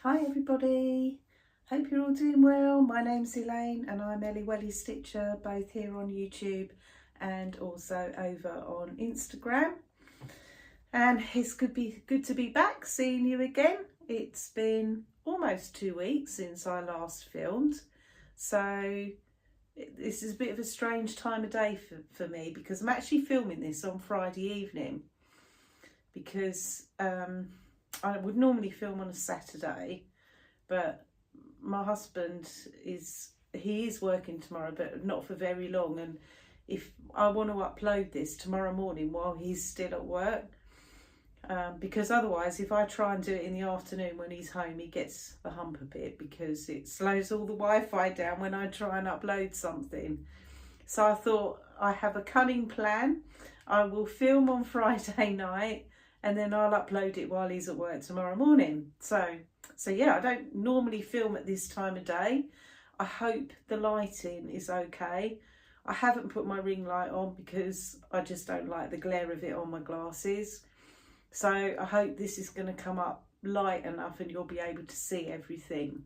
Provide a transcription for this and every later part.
Hi everybody, hope you're all doing well. My name's Elaine and I'm Ellie Welly Stitcher, both here on YouTube and also over on Instagram. And it's good to be back, seeing you again. It's been almost 2 weeks since I last filmed, so this is a bit of a strange time of day for me, because I'm actually filming this on Friday evening, because I would normally film on a Saturday, but my husband is working tomorrow, but not for very long, and if I want to upload this tomorrow morning while he's still at work, because otherwise if I try and do it in the afternoon when he's home, he gets the hump a bit, because it slows all the Wi-Fi down when I try and upload something. So I thought, I have a cunning plan. I will film on Friday night and then I'll upload it while he's at work tomorrow morning. So yeah, I don't normally film at this time of day. I hope the lighting is okay. I haven't put my ring light on because I just don't like the glare of it on my glasses. So I hope this is going to come up light enough and you'll be able to see everything.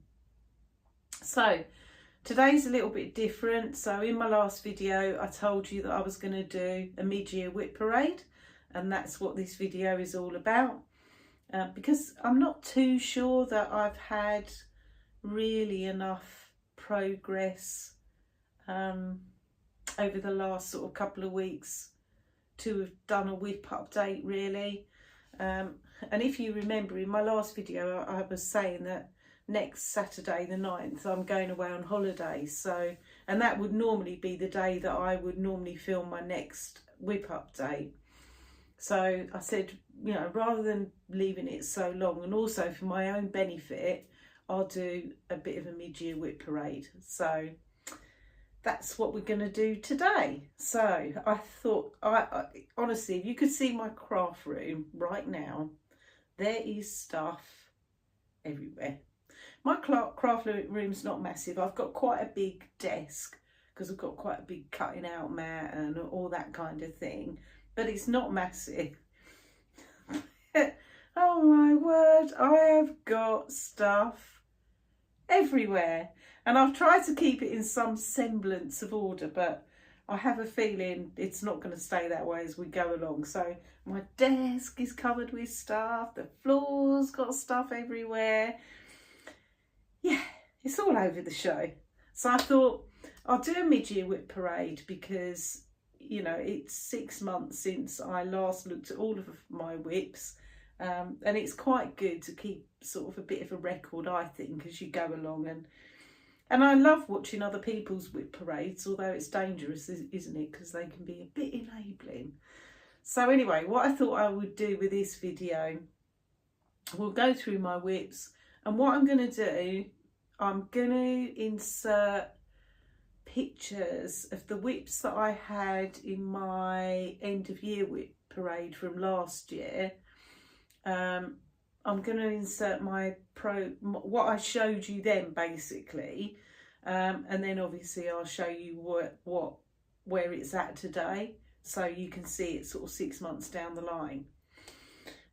So today's a little bit different. So in my last video, I told you that I was going to do a mid-year whip parade, and that's what this video is all about. Because I'm not too sure that I've had really enough progress over the last sort of couple of weeks to have done a whip update really. And if you remember, in my last video I was saying that next Saturday the 9th I'm going away on holiday, so, and that would normally be the day that I would normally film my next whip update. So I said, you know, rather than leaving it so long, and also for my own benefit, I'll do a bit of a mid-year whip parade. So that's what we're going to do today. So I thought, I honestly, if you could see my craft room right now, there is stuff everywhere. My craft room's not massive. I've got quite a big desk because I've got quite a big cutting out mat and all that kind of thing, but it's not massive. Oh my word, I have got stuff everywhere, and I've tried to keep it in some semblance of order, but I have a feeling it's not going to stay that way as we go along. So my desk is covered with stuff, the floor's got stuff everywhere. Yeah, it's all over the show. So I thought I'll do a mid-year whip parade because, you know, it's 6 months since I last looked at all of my whips, and it's quite good to keep sort of a bit of a record, I think, as you go along. And I love watching other people's whip parades, although it's dangerous, isn't it, because they can be a bit enabling. So anyway, what I thought I would do with this video, we'll go through my whips, and what I'm going to do, I'm going to insert pictures of the whips that I had in my end of year whip parade from last year. I'm going to insert what I showed you then, basically, and then obviously I'll show you where it's at today, so you can see it sort of 6 months down the line.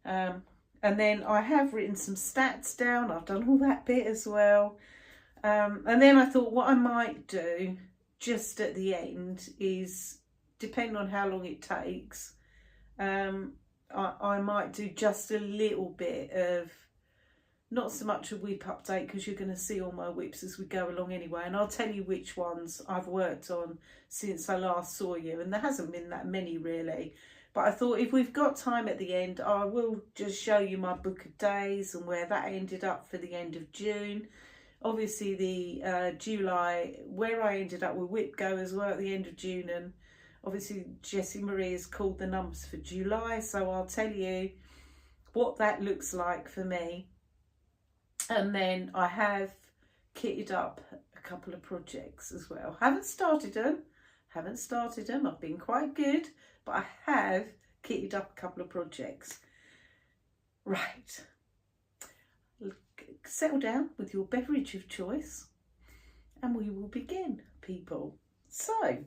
And then I have written some stats down. I've done all that bit as well. And then I thought what I might do just at the end is, depending on how long it takes, I might do just a little bit of, not so much a whip update, because you're going to see all my whips as we go along anyway, and I'll tell you which ones I've worked on since I last saw you, and there hasn't been that many really. But I thought if we've got time at the end, I will just show you my book of days and where that ended up for the end of June. Obviously the July, where I ended up with whip go as well at the end of June, and obviously Jessie Marie has called the numbers for July, so I'll tell you what that looks like for me. And then I have kitted up a couple of projects as well. Haven't started them, I've been quite good, but I have kitted up a couple of projects. Right, settle down with your beverage of choice and we will begin, people. So,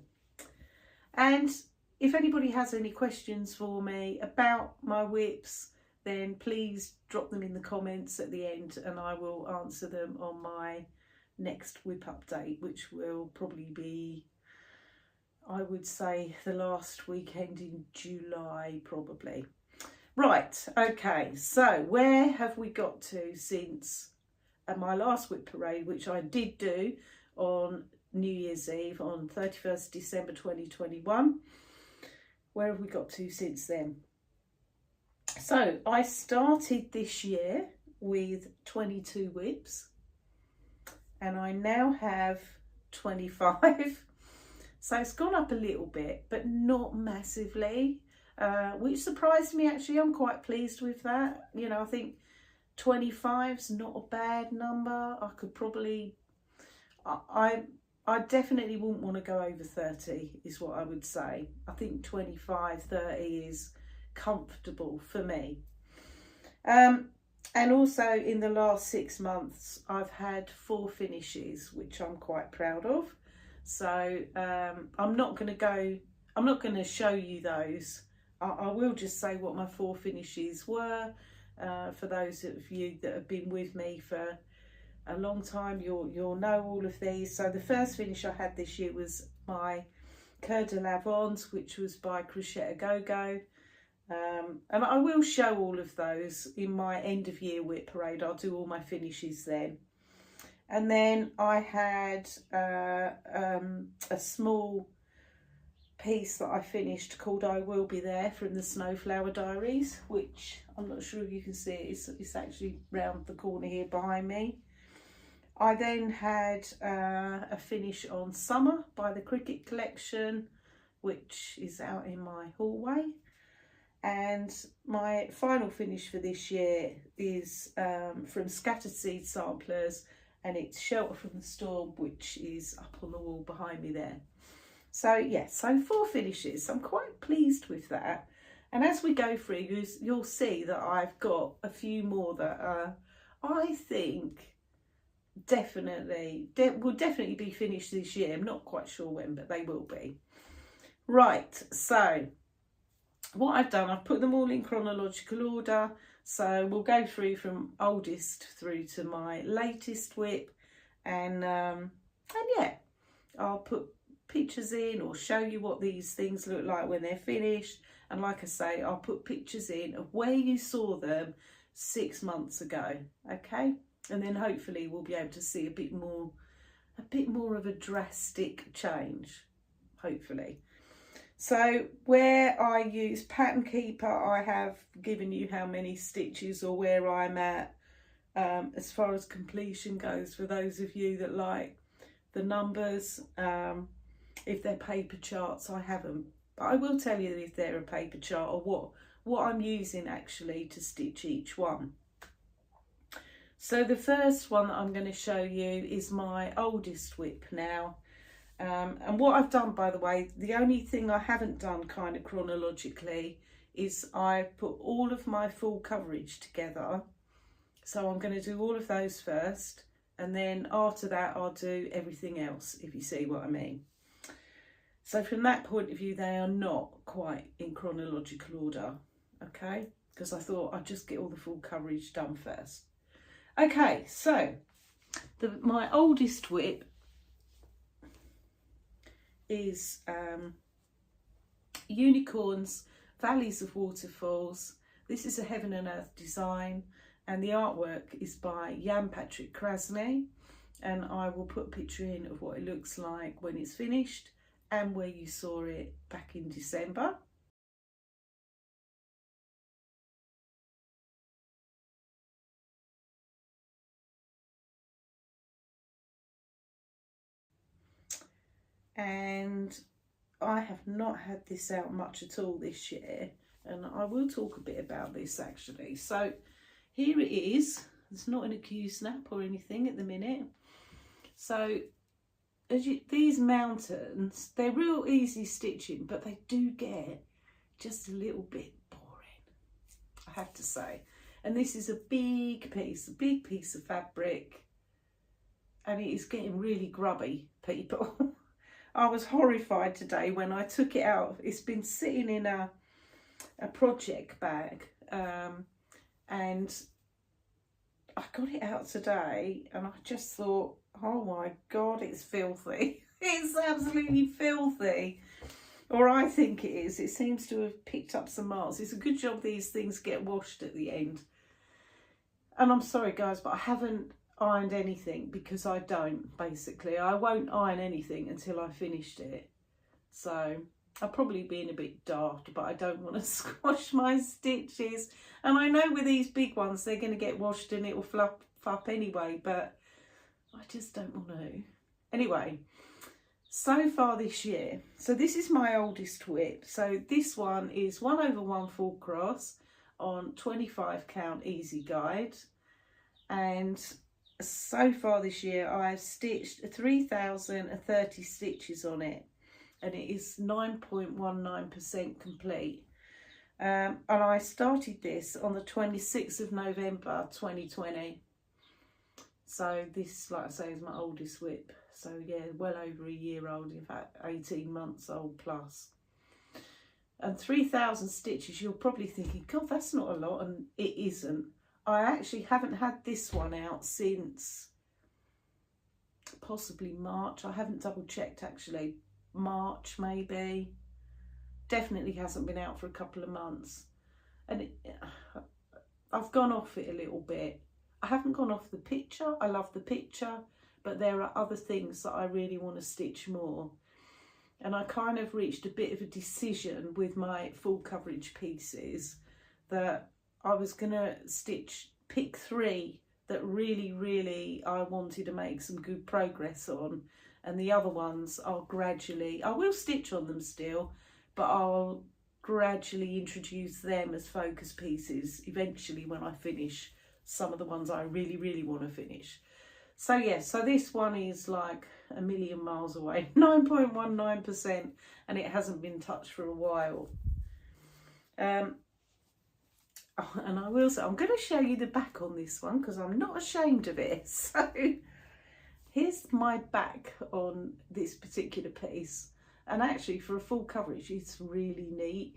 and if anybody has any questions for me about my whips, then please drop them in the comments at the end and I will answer them on my next whip update, which will probably be, I would say, the last weekend in July probably. Right, okay, so where have we got to since my last whip parade, which I did do on New Year's Eve on 31st December 2021. Where have we got to since then? So I started this year with 22 whips and I now have 25. So it's gone up a little bit, but not massively, which surprised me actually. I'm quite pleased with that. You know, I think 25's not a bad number. I could probably, I definitely wouldn't want to go over 30 is what I would say. I think 25, 30 is comfortable for me. And also in the last 6 months, I've had 4 finishes, which I'm quite proud of. So I'm not going to show you those. I will just say what my 4 finishes were. For those of you that have been with me for a long time, you'll know all of these. So the first finish I had this year was my Coeur de l'Avance, which was by Crochet A Go Go. And I will show all of those in my end of year whip parade. I'll do all my finishes then. And then I had a small piece that I finished called I Will Be There from the Snowflower Diaries, which I'm not sure if you can see it. It's actually round the corner here behind me. I then had a finish on Summer by the Cricket Collection, which is out in my hallway. And my final finish for this year is from Scattered Seed Samplers, and it's Shelter from the Storm, which is up on the wall behind me there. So yeah, so 4 finishes. I'm quite pleased with that. And as we go through, you'll see that I've got a few more that I think will definitely be finished this year. I'm not quite sure when, but they will be. Right, so what I've done, I've put them all in chronological order. So we'll go through from oldest through to my latest whip, and yeah, I'll put pictures in or show you what these things look like when they're finished. And like I say, I'll put pictures in of where you saw them 6 months ago, okay? And then hopefully we'll be able to see a bit more of a drastic change, hopefully. So where I use Pattern Keeper, I have given you how many stitches or where I'm at as far as completion goes, for those of you that like the numbers. If they're paper charts, I haven't, but I will tell you if they're a paper chart or what I'm using actually to stitch each one. So the first one that I'm going to show you is my oldest whip now. And what I've done, by the way, the only thing I haven't done kind of chronologically is I put all of my full coverage together. So I'm going to do all of those first, and then after that I'll do everything else, if you see what I mean. So from that point of view, they are not quite in chronological order, okay? Because I thought I'd just get all the full coverage done first. Okay, so my oldest whip is Unicorns, Valleys of Waterfalls. This is a Heaven and Earth design, and the artwork is by Jan Patrick Krasny, and I will put a picture in of what it looks like when it's finished and where you saw it back in December. And I have not had this out much at all this year, and I will talk a bit about this actually. So here it is. It's not in a Q snap or anything at the minute. So these mountains, they're real easy stitching, but they do get just a little bit boring, I have to say. And this is a big piece of fabric, and it is getting really grubby, people. I was horrified today when I took it out. It's been sitting in a project bag and I got it out today and I just thought, oh my God, it's filthy. It's absolutely filthy. Or I think it is. It seems to have picked up some marks. It's a good job these things get washed at the end. And I'm sorry guys, but I haven't ironed anything because I don't, basically. I won't iron anything until I finished it. So I'm probably being a bit daft, but I don't want to squash my stitches. And I know with these big ones, they're going to get washed and it will fluff up anyway, but I just don't want to. Anyway, so far this year, so this is my oldest whip. So this one is 1/1 full cross on 25 count easy guide. And so far this year, I've stitched 3,030 stitches on it. And it is 9.19% complete. And I started this on the 26th of November 2020. So this, like I say, is my oldest whip. So yeah, well over a year old, in fact 18 months old plus. And 3,000 stitches, you're probably thinking, God, that's not a lot, and it isn't. I actually haven't had this one out since possibly March. I haven't double checked actually. March maybe. Definitely hasn't been out for a couple of months. And I've gone off it a little bit. I haven't gone off the picture. I love the picture, but there are other things that I really want to stitch more. And I kind of reached a bit of a decision with my full coverage pieces that I was going to pick 3 that really I wanted to make some good progress on. And the other ones I'll gradually, I will stitch on them still, but I'll gradually introduce them as focus pieces eventually when I finish some of the ones I really want to finish. So yeah, so this one is like a million miles away, 9.19%, and it hasn't been touched for a while. And I will say, I'm going to show you the back on this one because I'm not ashamed of it. So here's my back on this particular piece. And actually for a full coverage, it's really neat.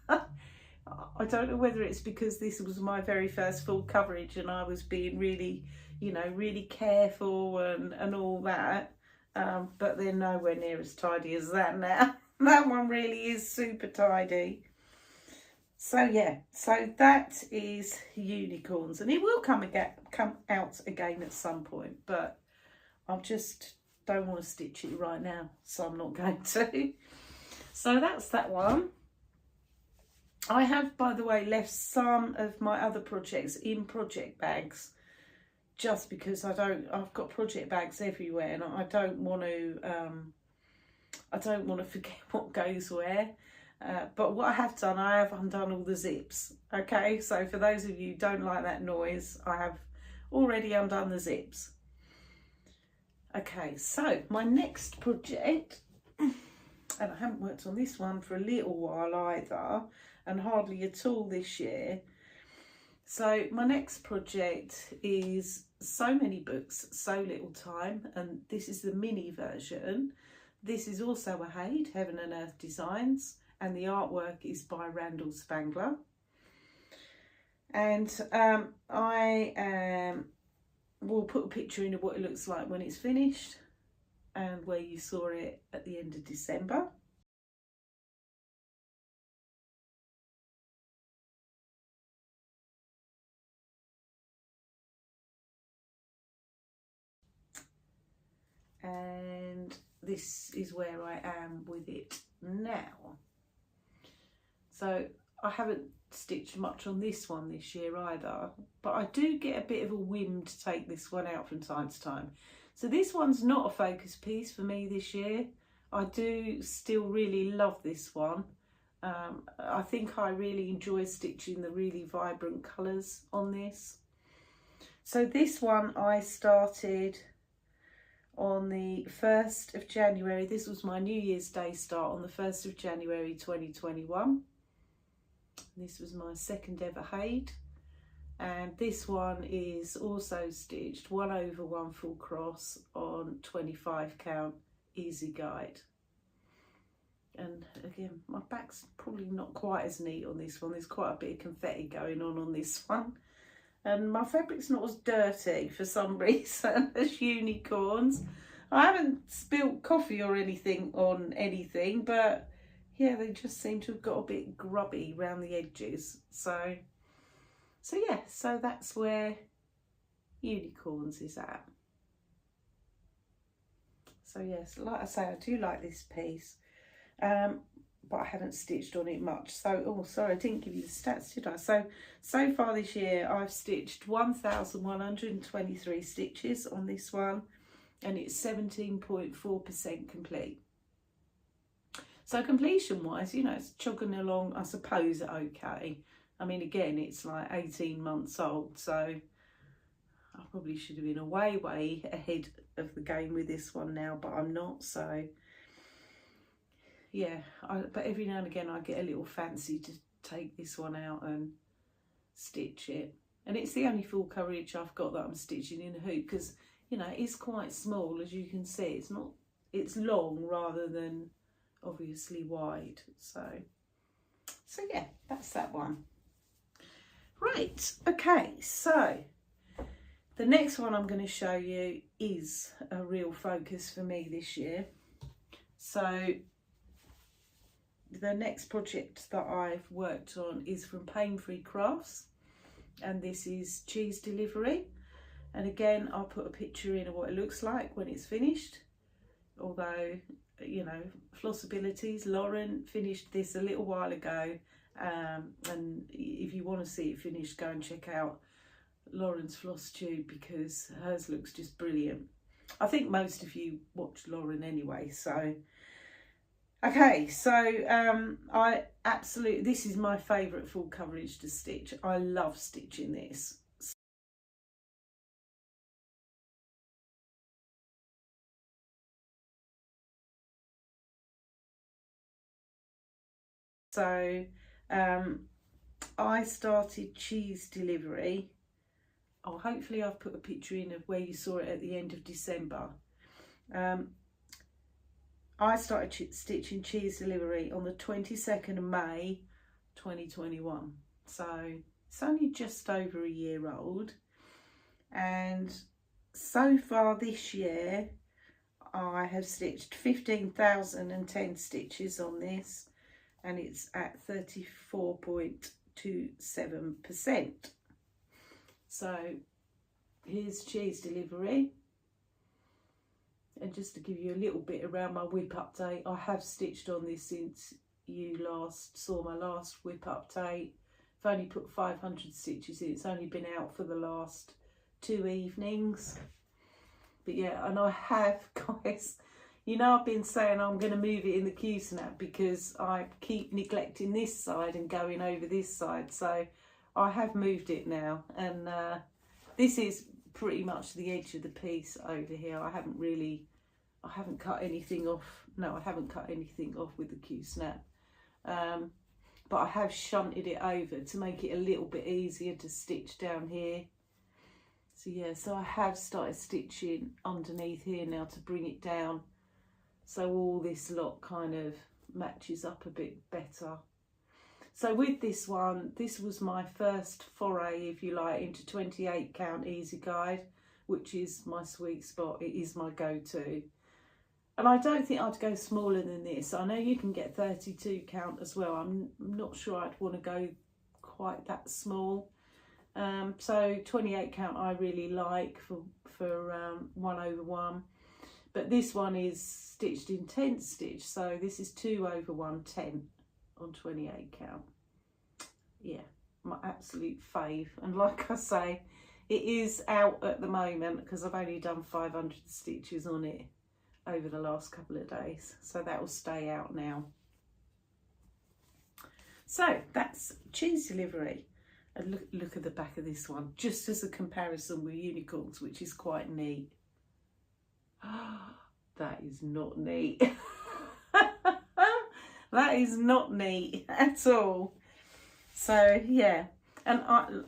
I don't know whether it's because this was my very first full coverage and I was being really, you know, really careful and all that. But they're nowhere near as tidy as that now. That one really is super tidy. So yeah, so that is unicorns, and it will come out again at some point, but I just don't want to stitch it right now, so I'm not going to. So that's that one. I have, by the way, left some of my other projects in project bags, just because I've got project bags everywhere, and I don't want to forget what goes where. But what I have done, I have undone all the zips. Okay, so for those of you who don't like that noise, I have already undone the zips. Okay, so my next project, and I haven't worked on this one for a little while either, and hardly at all this year. So my next project is so many books, so little time, and this is the mini version. This is also a Haid, Heaven and Earth Designs, and the artwork is by Randall Spangler. And I will put a picture in of what it looks like when it's finished and where you saw it at the end of December. And this is where I am with it now. So I haven't stitched much on this one this year either, but I do get a bit of a whim to take this one out from time to time. So this one's not a focus piece for me this year. I do still really love this one. I think I really enjoy stitching the really vibrant colours on this. So this one I started on the 1st of January. This was my New Year's Day start on the 1st of January 2021. This was my second ever Haid, and this one is also stitched 1/1 full cross on 25 count easy guide. And again, my back's probably not quite as neat on this one. There's quite a bit of confetti going on this one. And my fabric's not as dirty for some reason as unicorns. I haven't spilt coffee or anything on anything, but yeah, they just seem to have got a bit grubby around the edges. So yeah, so that's where unicorns is at. So yes, like I say, I do like this piece, but I haven't stitched on it much. So, oh, sorry, I didn't give you the stats, did I? So far this year, I've stitched 1,123 stitches on this one, and it's 17.4% complete. So completion-wise, you know, it's chugging along, I suppose, okay. I mean, again, it's like 18 months old, so I probably should have been way ahead of the game with this one now, but I'm not. So yeah, but every now and again I get a little fancy to take this one out and stitch it, and it's the only full coverage I've got that I'm stitching in a hoop, because you know, it is quite small, as you can see. It's long rather than obviously wide. So yeah, that's that one. Right, okay, so the next one I'm going to show you is a real focus for me this year. So the next project that I've worked on is from Pain Free Crafts, and this is cheese delivery. And again, I'll put a picture in of what it looks like when it's finished. Although, you know, Flossabilities, Lauren finished this a little while ago, and if you want to see it finished, go and check out Lauren's Flosstube, because hers looks just brilliant. I think most of you watch Lauren anyway, so okay. So this is my favourite full coverage to stitch. I love stitching this. So I started cheese delivery. Oh, hopefully I've put a picture in of where you saw it at the end of December. I started stitching cheese delivery on the 22nd of May 2021. So it's only just over a year old. And so far this year, I have stitched 15,010 stitches on this, and it's at 34.27%. So here's cheese delivery. And just to give you a little bit around my whip update, I have stitched on this since you last saw my last whip update. I've only put 500 stitches in. It's only been out for the last 2 evenings. But yeah, and I have, guys, you know, I've been saying I'm going to move it in the Q-snap because I keep neglecting this side and going over this side. So I have moved it now, and this is pretty much the edge of the piece over here. I haven't cut anything off. No, I haven't cut anything off with the Q-snap. But I have shunted it over to make it a little bit easier to stitch down here. So yeah, so I have started stitching underneath here now to bring it down, so all this lot kind of matches up a bit better. So with this one, this was my first foray, if you like, into 28 count easy guide, which is my sweet spot. It is my go-to. And I don't think I'd go smaller than this. I know you can get 32 count as well. I'm not sure I'd want to go quite that small. So 28 count I really like for 1/1. But this one is stitched in 10 stitch. So this is 2/110 on 28 count. Yeah, my absolute fave. And like I say, it is out at the moment because I've only done 500 stitches on it over the last couple of days, so that will stay out now. So that's cheese delivery, and look at the back of this one, just as a comparison with unicorns, which is quite neat. That is not neat. That is not neat at all. So yeah, and I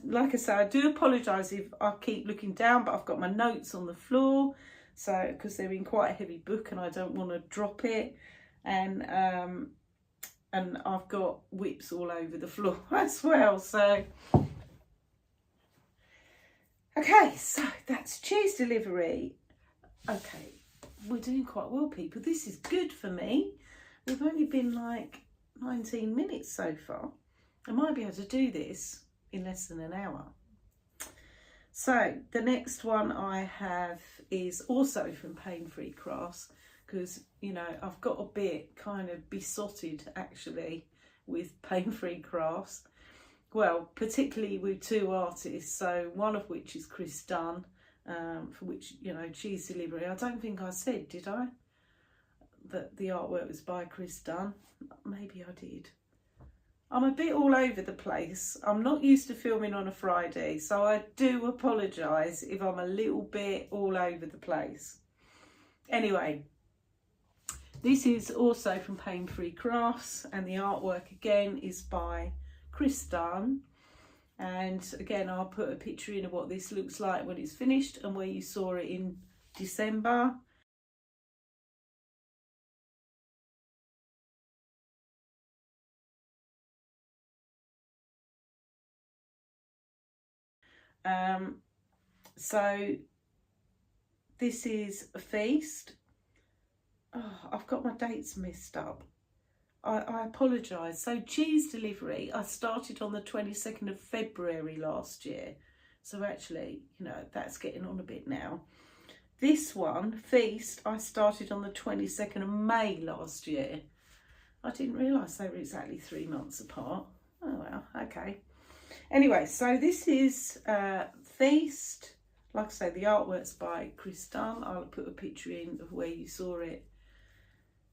like I say, I do apologise if I keep looking down, but I've got my notes on the floor, so because they're in quite a heavy book and I don't want to drop it. and I've got whips all over the floor as well. So okay, so that's cheese delivery. Okay, we're doing quite well, people. This is good for me. We've only been like 19 minutes so far. I might be able to do this in less than an hour. So the next one I have is also from Pain Free Crafts, because, you know, I've got a bit kind of besotted actually with Pain Free Crafts. Well, particularly with two artists, so one of which is Chris Dunn, for which, you know, cheese delivery. I don't think I said, did I, that the artwork was by Chris Dunn? Maybe I did. I'm a bit all over the place. I'm not used to filming on a Friday, so I do apologise if I'm a little bit all over the place. Anyway, this is also from Pain Free Crafts, and the artwork again is by Chris Dunn. And again, I'll put a picture in of what this looks like when it's finished and where you saw it in December. So this is a feast. Oh, I've got my dates messed up. I apologise. So cheese delivery, I started on the 22nd of February last year. So actually, you know, that's getting on a bit now. This one, feast, I started on the 22nd of May last year. I didn't realise they were exactly 3 months apart. Oh well, okay. Anyway, so this is feast. Like I say, the artwork's by Chris Dunn. I'll put a picture in of where you saw it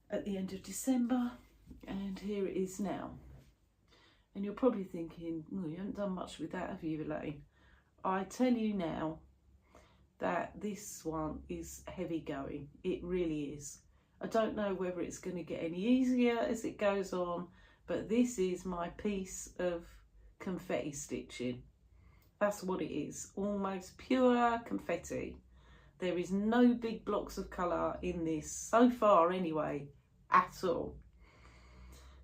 at the end of December. And here it is now. And you're probably thinking, well, you haven't done much with that, have you, Elaine? I tell you now that this one is heavy going. It really is. I don't know whether it's going to get any easier as it goes on, but this is my piece of confetti stitching. That's what it is, almost pure confetti. There is no big blocks of colour in this so far anyway, at all.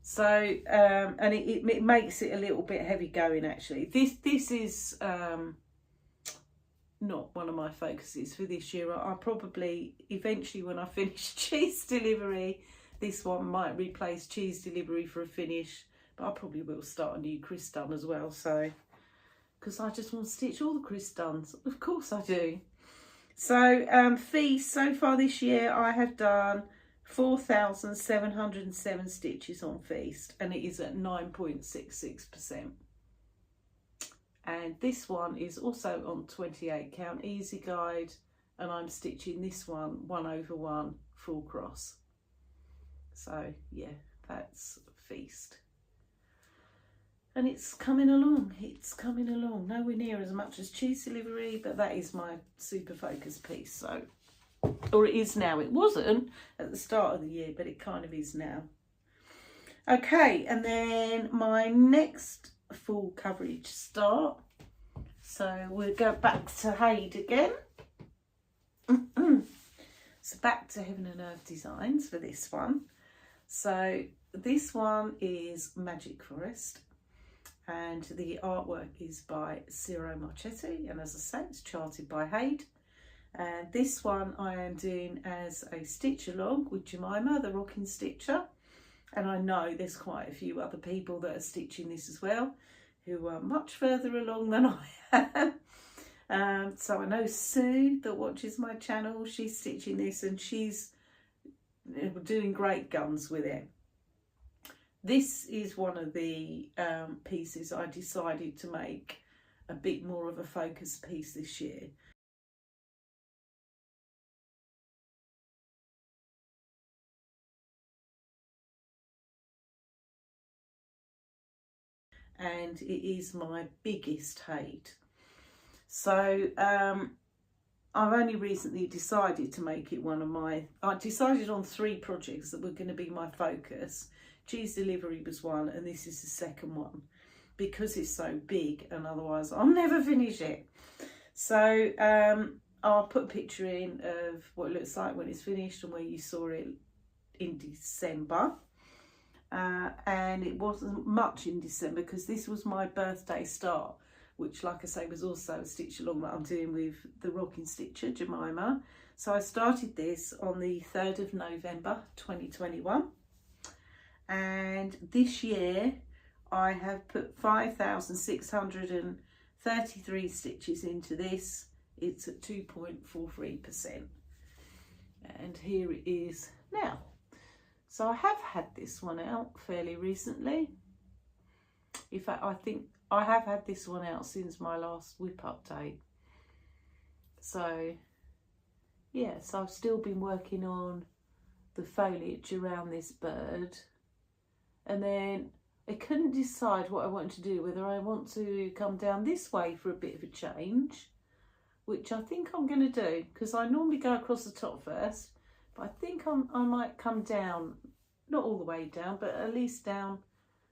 So and it makes it a little bit heavy going actually. This is not one of my focuses for this year. I probably eventually, when I finish cheese delivery, this one might replace cheese delivery for a finish, but I probably will start a new Chris Dunn as well. So because I just want to stitch all the Chris Dunns, of course I do. So feast, so far this year I have done 4,707 stitches on feast, and it is at 9.66%. And this one is also on 28 count easy guide, and I'm stitching this one 1/1 full cross. So yeah, that's feast. And it's coming along, nowhere near as much as cheese delivery, but that is my super focus piece. So, or it is now. It wasn't at the start of the year, but it kind of is now. Okay, and then my next full coverage start. So we'll go back to Haid again. So back to Heaven and Earth Designs for this one. So this one is Magic Forest, and the artwork is by Ciro Marchetti, and as I say, it's charted by Haid. And this one I am doing as a stitch along with Jemima, the Rocking Stitcher. And I know there's quite a few other people that are stitching this as well, who are much further along than I am. So I know Sue, that watches my channel, she's stitching this and she's doing great guns with it. This is one of the pieces I decided to make a bit more of a focus piece this year. And it is my biggest hate. So I've only recently decided to make it one of my, I decided on 3 projects that were going to be my focus. Cheese delivery was one, and this is the second one, because it's so big and otherwise I'll never finish it. So I'll put a picture in of what it looks like when it's finished and where you saw it in December. And it wasn't much in December because this was my birthday start, which, like I say, was also a stitch along that I'm doing with the Rocking Stitcher Jemima. So I started this on the 3rd of November 2021, and this year I have put 5,633 stitches into this. It's at 2.43%, and here it is now. So I have had this one out fairly recently. In fact, I think I have had this one out since my last whip update. So yeah, so I've still been working on the foliage around this bird. And then I couldn't decide what I wanted to do, whether I want to come down this way for a bit of a change, which I think I'm going to do, because I normally go across the top first. But I think I might come down, not all the way down, but at least down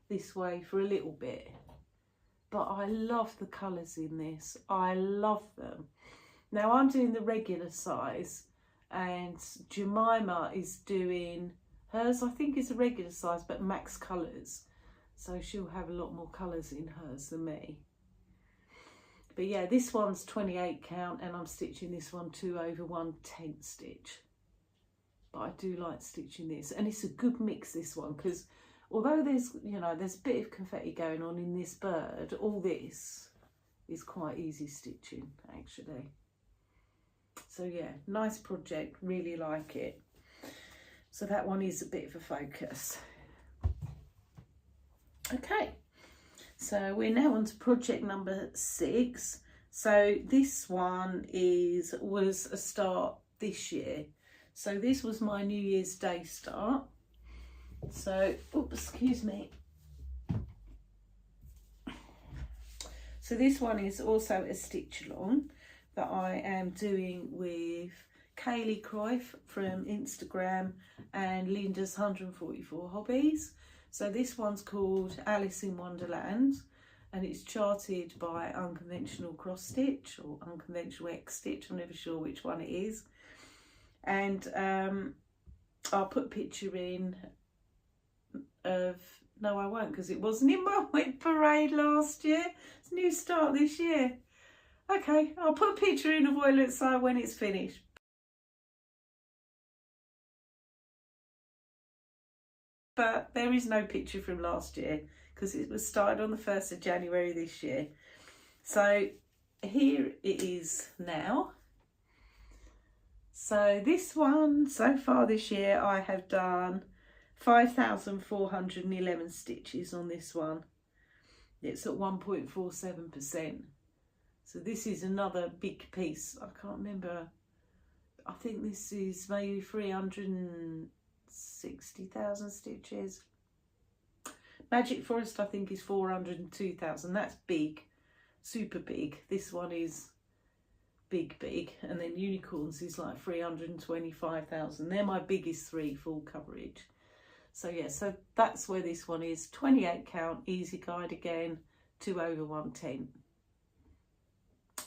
this way for a little bit. But I love the colours in this. I love them. Now I'm doing the regular size, and Jemima is doing hers. I think is a regular size, but max colours. So she'll have a lot more colours in hers than me. But yeah, this one's 28 count, and I'm stitching this one 2/110 stitch. But I do like stitching this, and it's a good mix, this one, because although there's, you know, there's a bit of confetti going on in this bird, all this is quite easy stitching actually. So yeah, nice project, really like it. So that one is a bit of a focus. Okay, so we're now on to project number 6. So this one was a start this year. So this was my New Year's Day start. So, oops, excuse me. So this one is also a stitch along that I am doing with Kaylee Cruyff from Instagram and Linda's 144 Hobbies. So this one's called Alice in Wonderland, and it's charted by Unconventional Cross Stitch or Unconventional X Stitch. I'm never sure which one it is. And I'll put a picture in of, no I won't, because it wasn't in my whip parade last year. It's a new start this year. Okay, I'll put a picture in of what it looks like when it's finished. But there is no picture from last year because it was started on the 1st of January this year. So here it is now. So this one, so far this year, I have done 5,411 stitches on this one. It's at 1.47%. So this is another big piece. I can't remember. I think this is maybe 360,000 stitches. Magic Forest, I think, is 402,000. That's big, super big. This one is big, and then Unicorns is like 325,000. They're my biggest 3 full coverage. So yeah, so that's where this one is. 28 count, easy guide again, 2/110.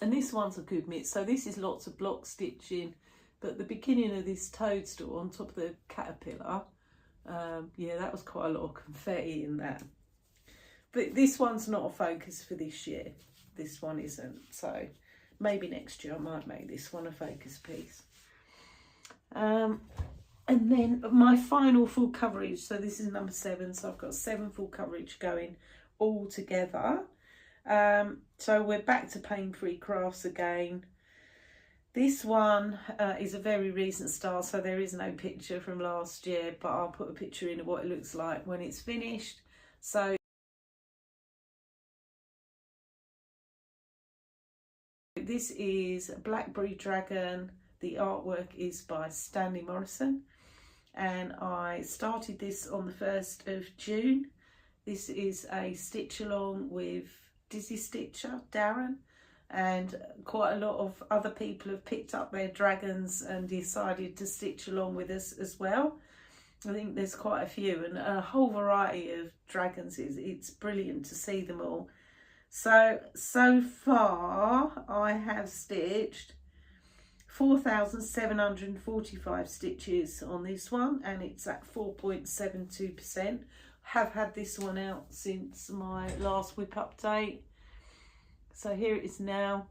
And this one's a good mix. So this is lots of block stitching, but the beginning of this toadstool on top of the caterpillar, yeah, that was quite a lot of confetti in that. But this one's not a focus for this year. This one isn't. So maybe next year I might make this one a focus piece. And then my final full coverage. So this is number 7. So I've got 7 full coverage going all together. So we're back to pain-free crafts again. This one is a very recent start, so there is no picture from last year, but I'll put a picture in of what it looks like when it's finished. So this is Blackberry Dragon. The artwork is by Stanley Morrison, and I started this on the 1st of June. This is a stitch along with Dizzy Stitcher, Darren, and quite a lot of other people have picked up their dragons and decided to stitch along with us as well. I think there's quite a few, and a whole variety of dragons. It's brilliant to see them all. So far I have stitched 4,745 stitches on this one, and it's at 4.72%. Have had this one out since my last whip update, so here it is now.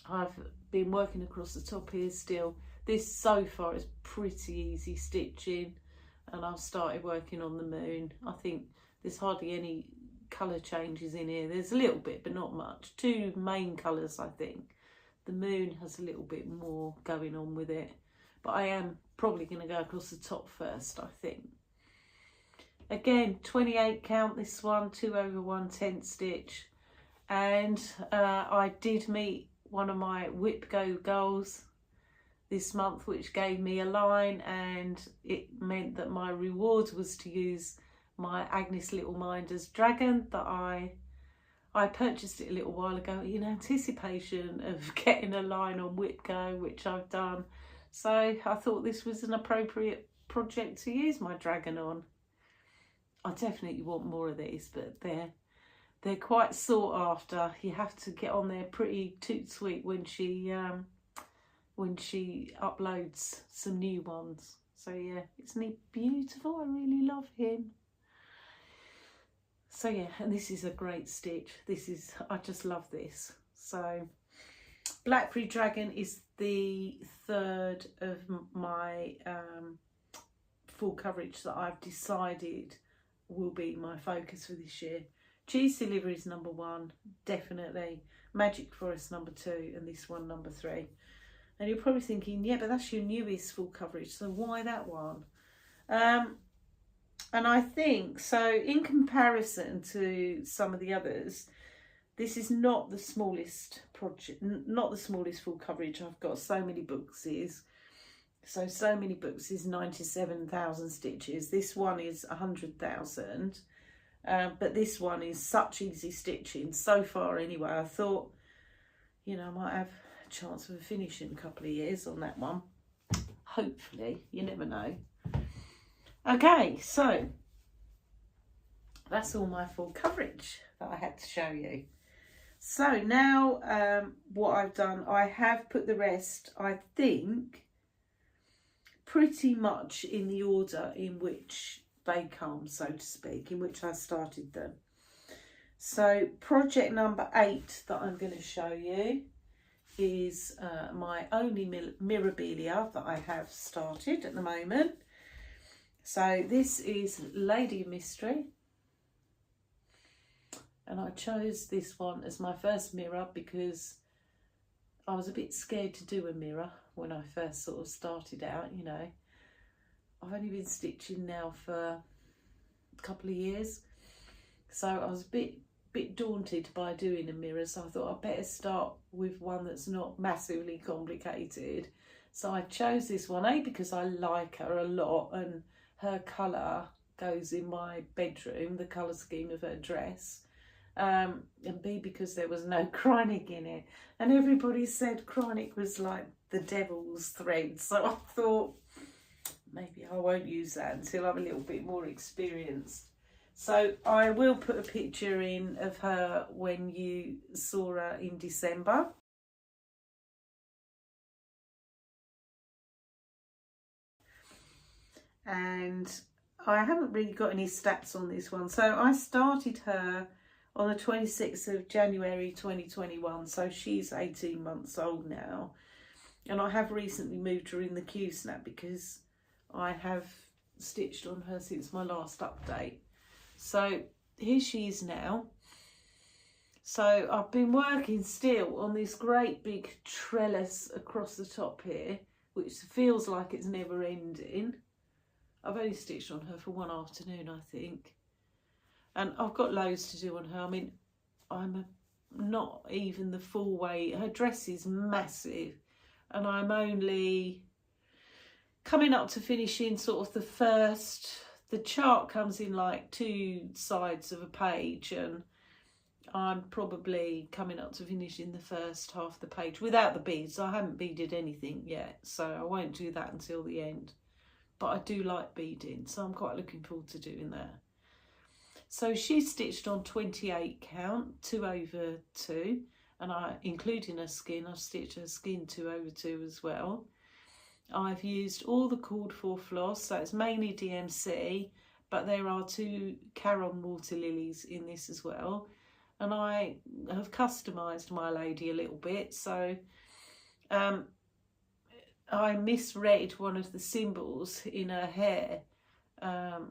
I've been working across the top here still. This so far is pretty easy stitching, and I've started working on the moon. I think there's hardly any colour changes in here. There's a little bit, but not much. Two main colours, I think. The moon has a little bit more going on with it, but I am probably going to go across the top first, I think. Again, 28 count this one, 2 over 1/10 stitch, and I did meet one of my whip go goals this month, which gave me a line, and it meant that my reward was to use my Agnes Little Minders dragon that I purchased it a little while ago in anticipation of getting a line on whip go, which I've done. So I thought this was an appropriate project to use my dragon on. I definitely want more of these, but they're quite sought after. You have to get on there pretty toot sweet when she uploads some new ones. So yeah, isn't he beautiful? I really love him. So yeah, and this is a great stitch. I just love this. So Blackberry Dragon is the third of my full coverage that I've decided will be my focus for this year. Cheese Delivery is number 1, definitely. Magic Forest number 2, and this one number 3. And you're probably thinking, yeah, but that's your newest full coverage, so why that one? And I think, so in comparison to some of the others, this is not the smallest project, not the smallest full coverage I've got. So many books is 97,000 stitches. This one is 100,000. But this one is such easy stitching so far anyway. I thought, I might have a chance of a finish in a couple of years on that one. Hopefully, you never know. Okay, so that's all my full coverage that I had to show you. So now what I've done, I have put the rest, I think, pretty much in the order in which they come, so to speak, in which I started them. So project number 8 that I'm going to show you is my only Mirabilia that I have started at the moment. So this is Lady of Mystery, and I chose this one as my first mirror because I was a bit scared to do a mirror when I first sort of started out. I've only been stitching now for a couple of years, so I was a bit daunted by doing a mirror, so I thought I'd better start with one that's not massively complicated. So I chose this one, A, because I like her a lot and her colour goes in my bedroom, the colour scheme of her dress, and B, because there was no Krynic in it, and everybody said Krynic was like the devil's thread, so I thought maybe I won't use that until I'm a little bit more experienced. So I will put a picture in of her when you saw her in December. And I haven't really got any stats on this one. So I started her on the 26th of January 2021. So she's 18 months old now. And I have recently moved her in the Q-snap because I have stitched on her since my last update. So here she is now. So I've been working still on this great big trellis across the top here, which feels like it's never ending. I've only stitched on her for one afternoon, I think. And I've got loads to do on her. I mean, I'm not even the full way. Her dress is massive. And I'm only coming up to finishing sort of the chart comes in like 2 sides of a page, and I'm probably coming up to finishing the first half of the page without the beads. I haven't beaded anything yet, so I won't do that until the end. But I do like beading, so I'm quite looking forward to doing that. So she's stitched on 28 count, 2 over 2, and including her skin, I've stitched her skin 2/2 as well. I've used all the called for floss, so it's mainly DMC, but there are 2 Caron water lilies in this as well. And I have customised my lady a little bit, so I misread one of the symbols in her hair,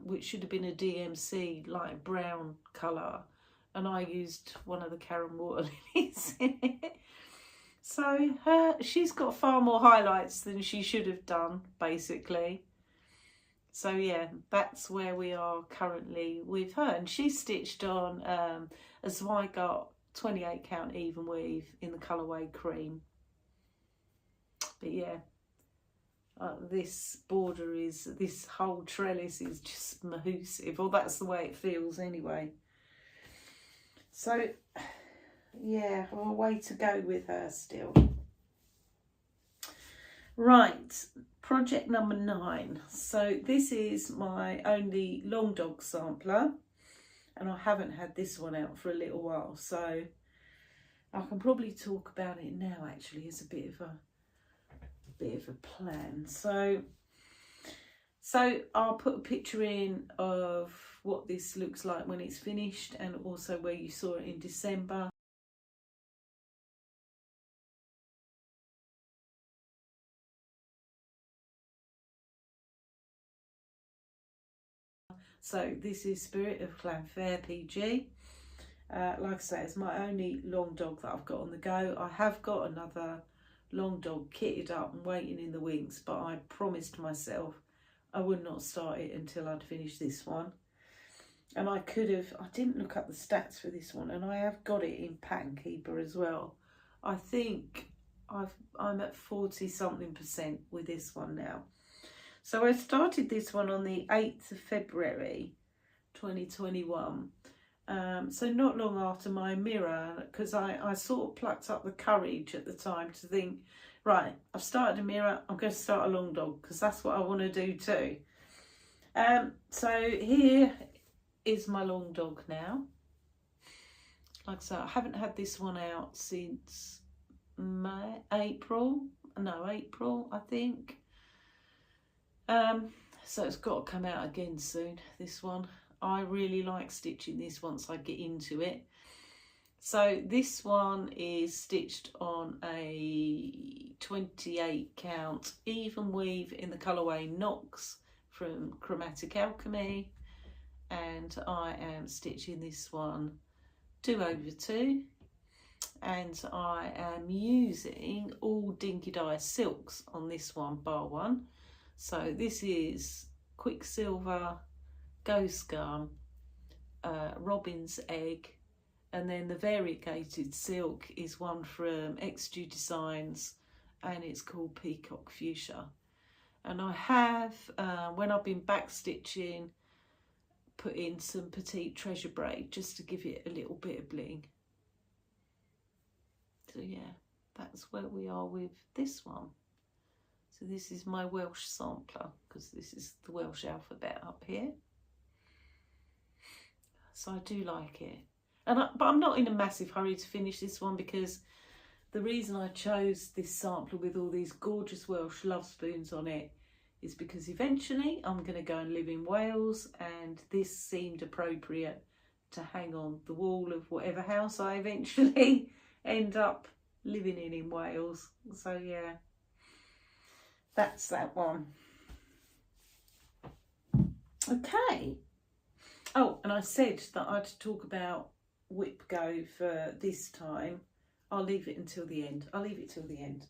which should have been a DMC light brown colour, and I used one of the Caron water lilies in it. So she's got far more highlights than she should have done, basically. So yeah, that's where we are currently with her. And she's stitched on a Zweigart 28 count even weave in the colourway cream. But yeah, this border is, this whole trellis is just mahoosive, or that's the way it feels anyway. So yeah, a way to go with her still. Right, project number 9. So this is my only long dog sampler, and I haven't had this one out for a little while, so I can probably talk about it now actually as a bit of a plan. So I'll put a picture in of what this looks like when it's finished, and also where you saw it in December. So this is Spirit of Clanfair PG. Like I say, it's my only long dog that I've got on the go. I have got another long dog kitted up and waiting in the wings, but I promised myself I would not start it until I'd finished this one. And I didn't look up the stats for this one, and I have got it in Pattern Keeper as well. I think I'm at 40 something% with this one now. So I started this one on the 8th of February 2021. So not long after my mirror, because I sort of plucked up the courage at the time to think, right, I've started a mirror, I'm going to start a long dog, because that's what I want to do too. So here is my long dog now. Like I said, I haven't had this one out since April, I think. So it's got to come out again soon, this one. I really like stitching this once I get into it. So this one is stitched on a 28 count even weave in the colourway Knox from Chromatic Alchemy, and I am stitching this one 2/2, and I am using all Dinky Dye silks on this one, bar one. So this is Quicksilver, Ghost Gum, Robin's Egg, and then the variegated silk is one from XG Designs, and it's called Peacock Fuchsia. And I have, when I've been back stitching, put in some Petite Treasure braid just to give it a little bit of bling. So yeah, that's where we are with this one. So this is my Welsh sampler, because this is the Welsh alphabet up here. So I do like it. But I'm not in a massive hurry to finish this one, because the reason I chose this sampler with all these gorgeous Welsh love spoons on it is because eventually I'm going to go and live in Wales, and this seemed appropriate to hang on the wall of whatever house I eventually end up living in Wales. So yeah, that's that one. Okay. Oh, and I said that I'd talk about Whip Go for this time. I'll leave it until the end.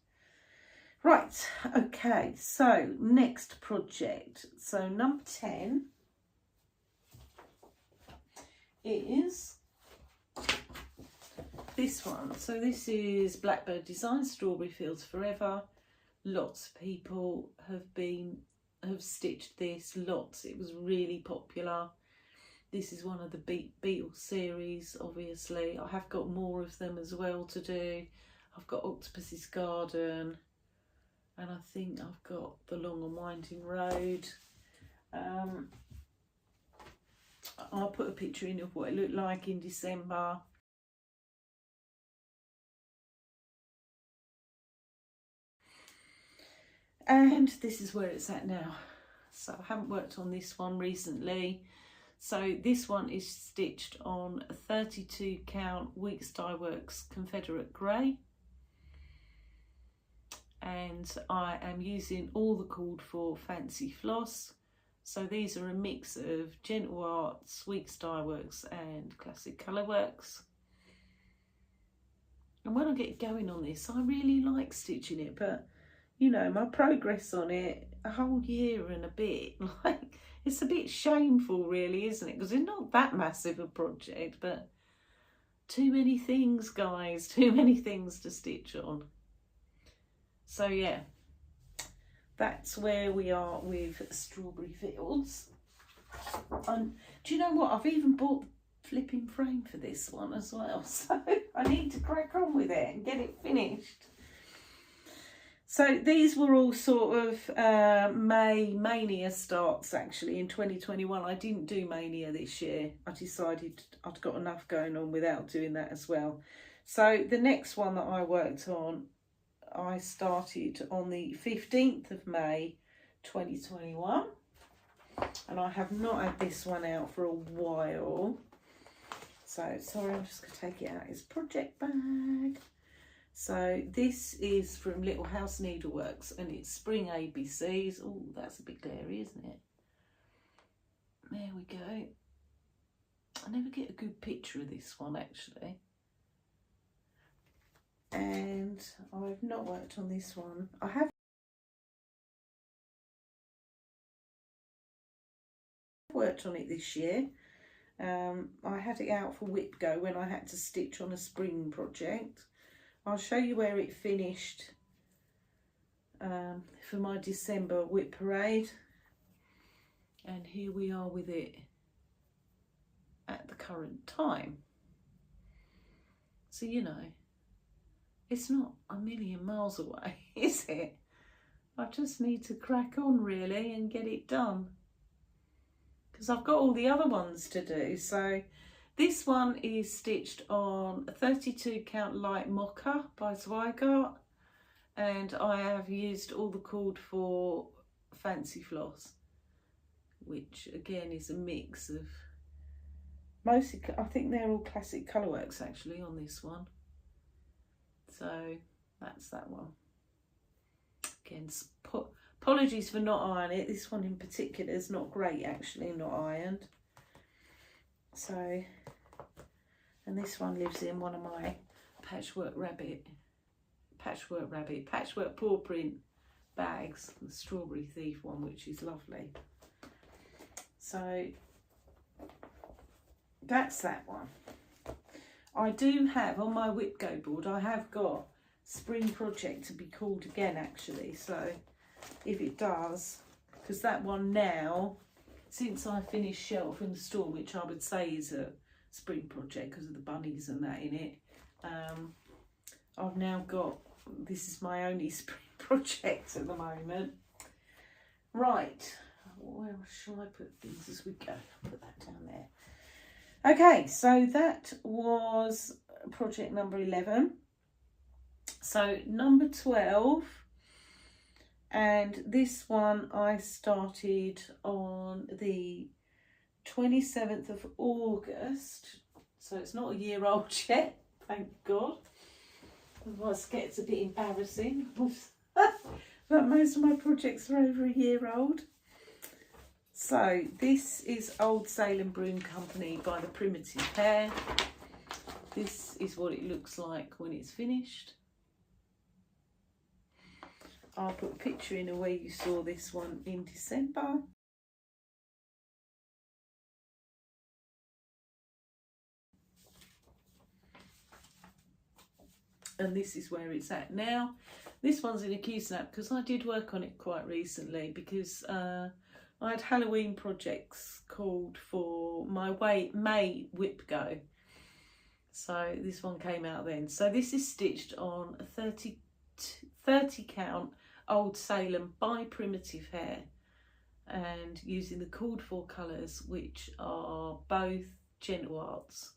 Right, okay, so next project. So number 10 is this one. So this is Blackbird Design, Strawberry Fields Forever. Lots of people have stitched this, lots. It was really popular. This is one of the Beatles series, obviously. I have got more of them as well to do. I've got Octopus's Garden, and I think I've got The Long and Winding Road. I'll put a picture in of what it looked like in December. And this is where it's at now. So I haven't worked on this one recently. So this one is stitched on a 32 count Weeks Dye Works Confederate Grey. And I am using all the called for fancy floss. So these are a mix of Gentle Arts, Weeks Dye Works and Classic Colourworks. And when I get going on this, I really like stitching it, but you know, my progress on it, a whole year and a bit, like, it's a bit shameful really, isn't it? Because it's not that massive a project, but too many things, guys, too many things to stitch on. So yeah, that's where we are with Strawberry Fields. And do you know what? I've even bought the flipping frame for this one as well. So I need to crack on with it and get it finished. So these were all sort of Mania starts actually in 2021. I didn't do Mania this year. I decided I'd got enough going on without doing that as well. So the next one that I worked on, I started on the 15th of May 2021. And I have not had this one out for a while. So sorry, I'm just going to take it out. It's project bag. So this is from Little House Needleworks and it's Spring ABCs. Oh, that's a bit glary, isn't it? There we go. I never get a good picture of this one actually. And I've not worked on this one. I have worked on it this year. I had it out for Whip Go when I had to stitch on a spring project. I'll show you where it finished for my December Whip Parade. And here we are with it at the current time. So, you know, it's not a million miles away, is it? I just need to crack on really and get it done. Because I've got all the other ones to do. So this one is stitched on a 32 count light mocha by Zweigart, and I have used all the called for fancy floss, which again is a mix of mostly, I think they're all Classic Colourworks actually on this one. So that's that one. Again, apologies for not ironing it. This one in particular is not great actually, not ironed. So, and this one lives in one of my patchwork paw print bags, the Strawberry Thief one, which is lovely. So that's that one. I do have on my Whip Go board, I have got Spring Project to be called again actually. So if it does, because that one now, since I finished Shelf in the Store, which I would say is a spring project because of the bunnies and that in it, I've now got, this is my only spring project at the moment. Right, where shall I put things as we go? I'll put that down there. Okay, so that was project number 11. So number 12, and this one I started on the 27th of August, so it's not a year old yet, thank God. Otherwise it gets a bit embarrassing, but most of my projects are over a year old. So this is Old Salem Broom Company by the Primitive Hare. This is what it looks like when it's finished. I'll put a picture in of where you saw this one in December. And this is where it's at now. This one's in a Q-snap because I did work on it quite recently because I had Halloween projects called for my May Whip Go. So this one came out then. So this is stitched on a 30 count Old Salem by Primitive Hare and using the called for colours, which are both Gentle Arts.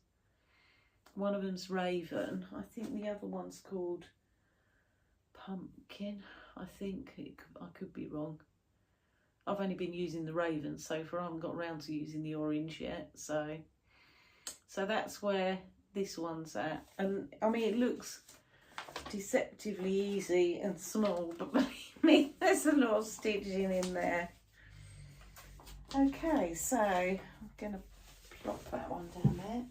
One of them's Raven. I think the other one's called Pumpkin. I think I could be wrong. I've only been using the Raven so far. I haven't got around to using the orange yet. So that's where this one's at. And I mean, it looks deceptively easy and small, but believe me, there's a lot of stitching in there. Okay, so I'm going to plop that one down there.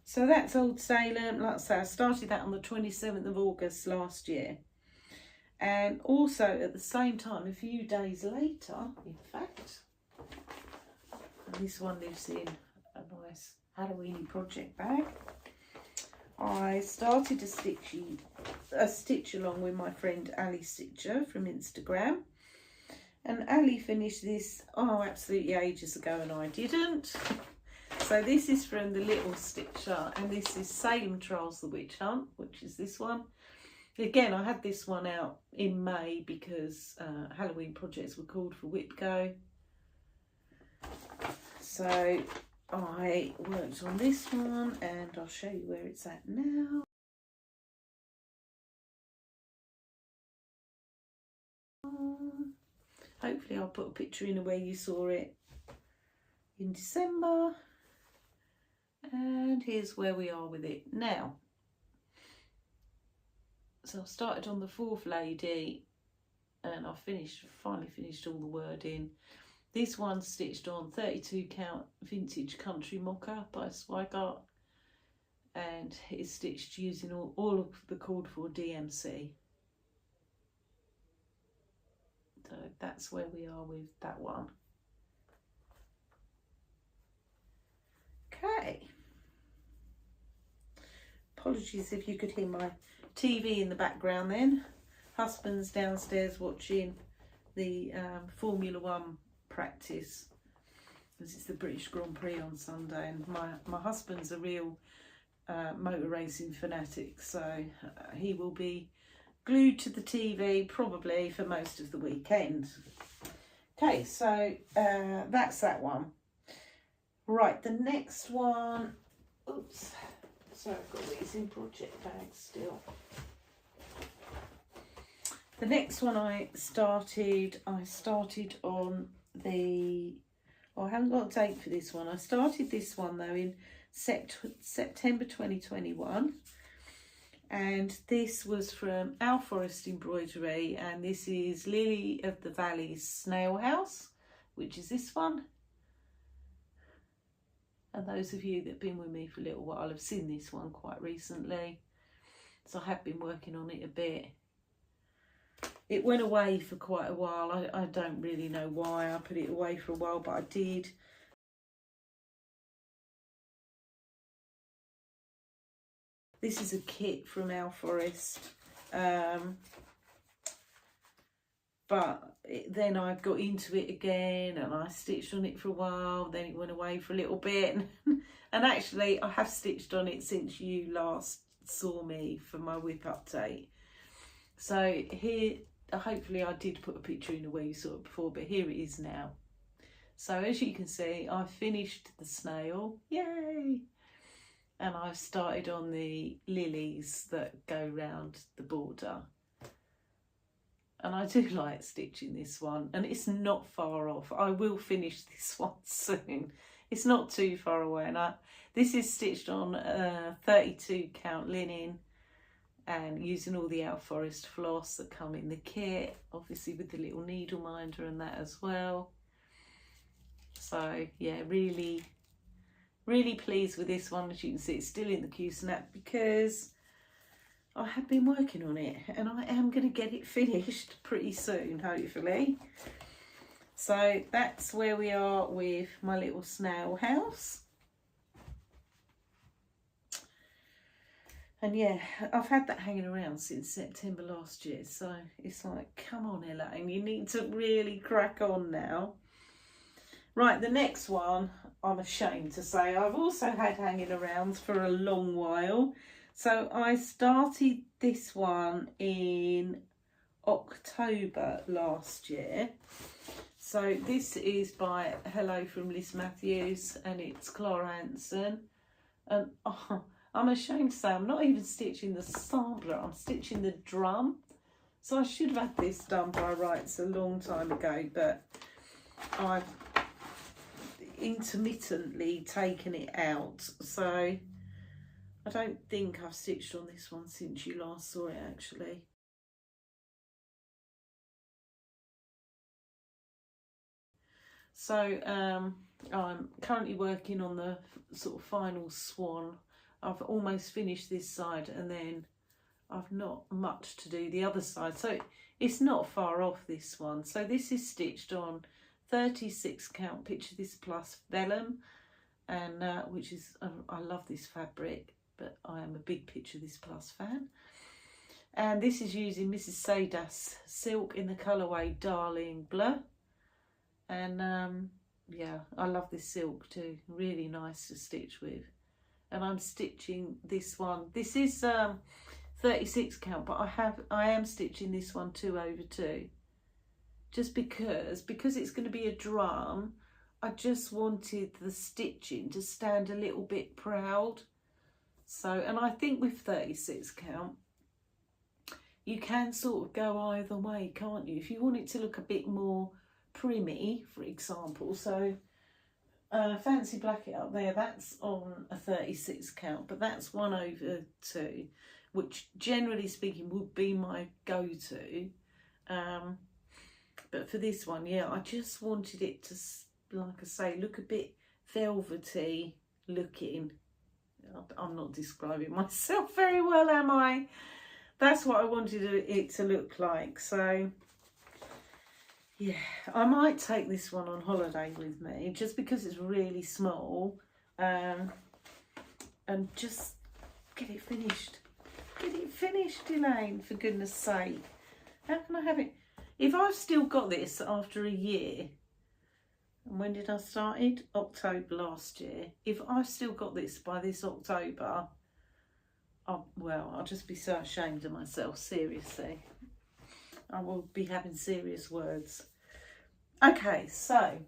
So that's Old Salem. Like I say, I started that on the 27th of August last year. And also at the same time, a few days later, in fact, and this one lives in a nice Halloweeny project bag, I started a stitch along with my friend Ali Stitcher from Instagram. And Ali finished this, absolutely ages ago, and I didn't. So this is from the Little Stitcher, and this is Salem Trials the Witch Hunt, which is this one. Again, I had this one out in May because Halloween projects were called for WIPGO. So I worked on this one, and I'll show you where it's at now. Hopefully I'll put a picture in of where you saw it in December. And here's where we are with it now. So I started on the fourth lady, and I finally finished all the wording. This one's stitched on 32 count vintage country mocha by Swigart, and it's stitched using all of the called for DMC. So that's where we are with that one. Okay. Apologies if you could hear my TV in the background then. Husband's downstairs watching the Formula One practice, because it's the British Grand Prix on Sunday, and my husband's a real motor racing fanatic, so he will be glued to the TV probably for most of the weekend. Okay, so that's that one. Right, the next one, oops, so I've got these in project bags still. The next one I started on the, I haven't got a date for this one. I started this one though in September 2021. And this was from Our Forest Embroidery, and this is Lily of the Valley's Snail House, which is this one. And those of you that have been with me for a little while have seen this one quite recently. So I have been working on it a bit. It went away for quite a while. I don't really know why I put it away for a while, but I did. This is a kit from Our Forest, but then I got into it again and I stitched on it for a while, then it went away for a little bit, and actually I have stitched on it since you last saw me for my WIP update. So here, hopefully I did put a picture in where you saw it before, but here it is now. So as you can see, I finished the snail, yay! And I've started on the lilies that go round the border. And I do like stitching this one, and it's not far off. I will finish this one soon. It's not too far away, and this is stitched on 32 count linen, and using all the Our Forest floss that come in the kit, obviously with the little needle minder and that as well. So yeah, really pleased with this one. As you can see, it's still in the Q-snap because I have been working on it, and I am going to get it finished pretty soon, hopefully. So that's where we are with my little snail house. And yeah, I've had that hanging around since September last year, so it's like, come on Elaine, you need to really crack on now. Right, the next one, I'm ashamed to say, I've also had hanging around for a long while. So I started this one in October last year. So this is by Hello from Liz Matthews, and it's Clara Hanson. And oh, I'm ashamed to say I'm not even stitching the sampler, I'm stitching the drum. So I should have had this done by rights a long time ago, but I've intermittently taken it out. So I don't think I've stitched on this one since you last saw it actually. So I'm currently working on the sort of final swan. I've almost finished this side and then I've not much to do the other side. So it's not far off this one. So this is stitched on 36 count Picture This Plus vellum, and which is, I love this fabric, but I am a big Picture This Plus fan. And this is using Mrs. Saydas silk in the colourway Darling Blur. And yeah, I love this silk too, really nice to stitch with. And I'm stitching this one. This is 36 count, but I am stitching this one 2/2, just because it's going to be a drum. I just wanted the stitching to stand a little bit proud. So, and I think with 36 count you can sort of go either way, can't you? If you want it to look a bit more primmy, for example. So Fancy Blacket up there, that's on a 36 count, but that's 1/2, which generally speaking would be my go-to. But for this one, yeah, I just wanted it to, like I say, look a bit velvety looking. I'm not describing myself very well, am I? That's what I wanted it to look like. So yeah, I might take this one on holiday with me just because it's really small, and just get it finished. Get it finished, Elaine, for goodness sake. How can I have it? If I've still got this after a year, and when did I start it? October last year. If I've still got this by this October, well, I'll just be so ashamed of myself, seriously. I will be having serious words. Okay, so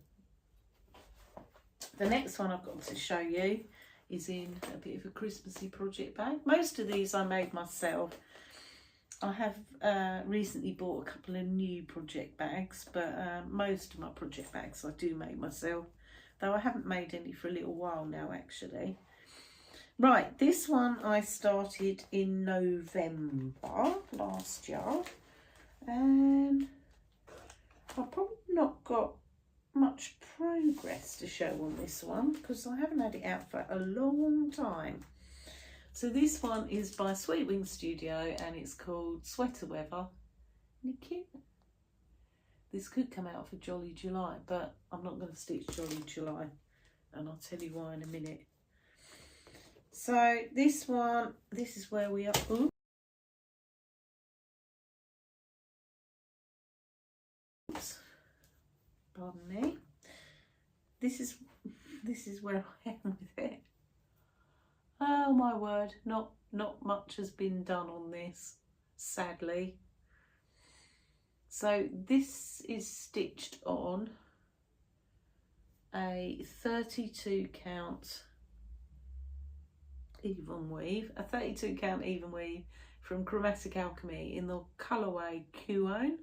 the next one I've got to show you is in a bit of a Christmassy project bag. Most of these I made myself. I have recently bought a couple of new project bags, but most of my project bags I do make myself, though I haven't made any for a little while now actually. Right, this one I started in November last year, and I've probably not got much progress to show on this one because I haven't had it out for a long time. So this one is by Sweet Wing Studio and it's called Sweater Weather. Isn't it cute? This could come out for Jolly July, but I'm not going to stitch Jolly July, and I'll tell you why in a minute. So this one, this is where we are. Ooh. Pardon me. This is where I am with it. Oh my word, not much has been done on this, sadly. So this is stitched on a 32 count even weave, from Chromatic Alchemy in the colourway Kuon.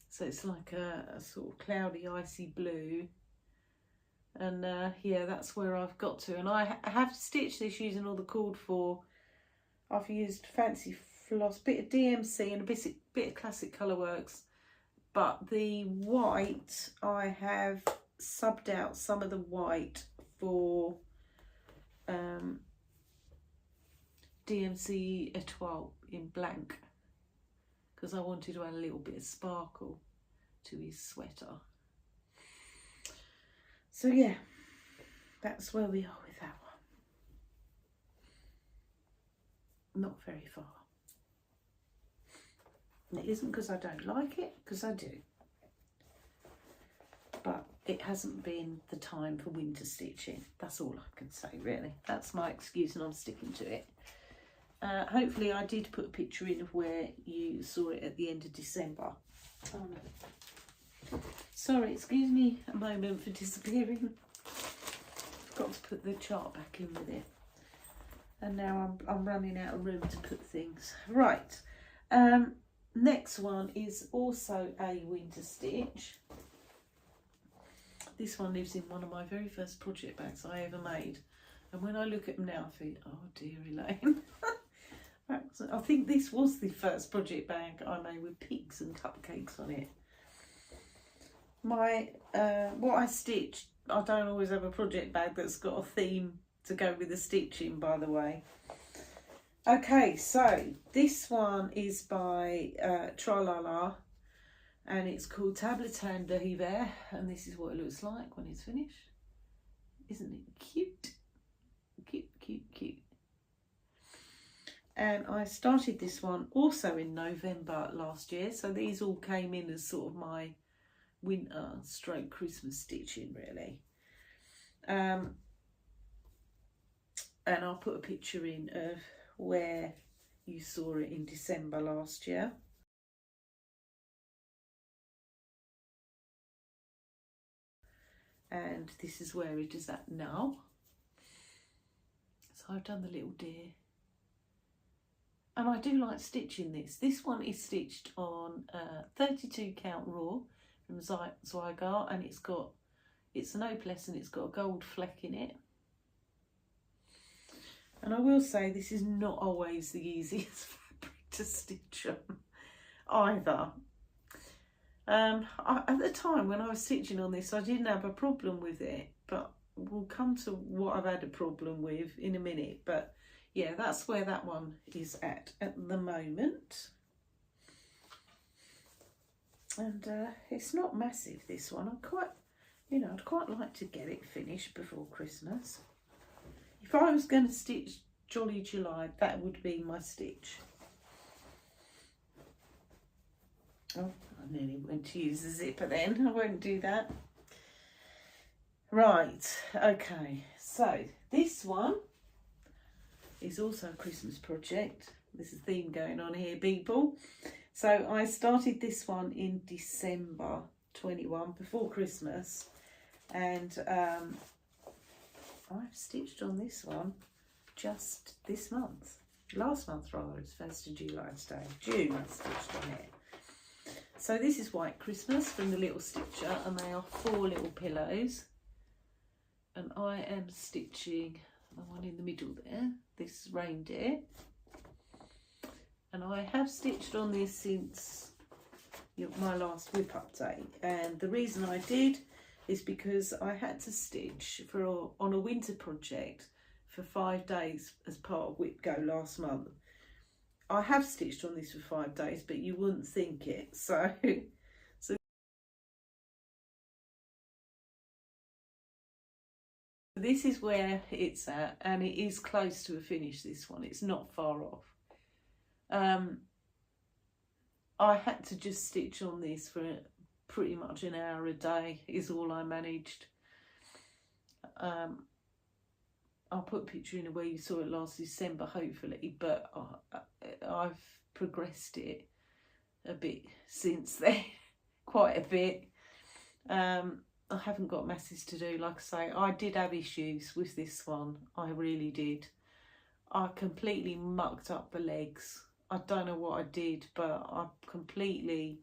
So it's like a sort of cloudy icy blue, and yeah, that's where I've got to. And I have stitched this using all the called for. I've used Fancy Floss, bit of DMC and a bit of Classic Colourworks, but the white I have subbed out some of the white for DMC Etoile in blank, because I wanted to add a little bit of sparkle to his sweater. So yeah, that's where we are with that one. Not very far. And it isn't because I don't like it, because I do. But it hasn't been the time for winter stitching. That's all I can say, really. That's my excuse, and I'm sticking to it. Hopefully I did put a picture in of where you saw it at the end of December. Oh no. Sorry, excuse me a moment for disappearing. I've got to put the chart back in with it. And now I'm running out of room to put things. Right, next one is also a winter stitch. This one lives in one of my very first project bags I ever made. And when I look at them now, I think, oh dear Elaine. I think this was the first project bag I made with pigs and cupcakes on it. What I stitched, I don't always have a project bag that's got a theme to go with the stitching, by the way. Okay, so this one is by Tralala, and it's called Tabletin de Hiver, and this is what it looks like when it's finished. Isn't it cute? Cute, cute, cute. And I started this one also in November last year, so these all came in as sort of my winter stroke Christmas stitching, really. And I'll put a picture in of where you saw it in December last year. And this is where it is at now. So I've done the little deer. And I do like stitching this. This one is stitched on 32 count raw from Zweigart, and it's an opalescent and it's got a gold fleck in it. And I will say this is not always the easiest fabric to stitch on either. At the time when I was stitching on this, I didn't have a problem with it, but we'll come to what I've had a problem with in a minute. But yeah, that's where that one is at the moment. And it's not massive, this one. I'd quite like to get it finished before Christmas. If I was going to stitch Jolly July, that would be my stitch. Oh, I nearly went to use the zipper then. I won't do that. Right, okay. So this one is also a Christmas project. There's a theme going on here, people. So I started this one in December 21, before Christmas. And I've stitched on this one just this month. Last month rather, it's 1st of July today. June I stitched on it. So this is White Christmas from the Little Stitcher, and they are 4 little pillows. And I am stitching the one in the middle there, this reindeer. And I have stitched on this since my last whip update. And the reason I did is because I had to stitch on a winter project for 5 days as part of Whip Go last month. I have stitched on this for 5 days, but you wouldn't think it. So this is where it's at, and it is close to a finish, this one. It's not far off. I had to just stitch on this for pretty much an hour a day is all I managed. I'll put a picture in where you saw it last December, hopefully, but I've progressed it a bit since then, quite a bit. I haven't got masses to do, like I say. I did have issues with this one, I really did. I completely mucked up the legs. I don't know what I did, but I completely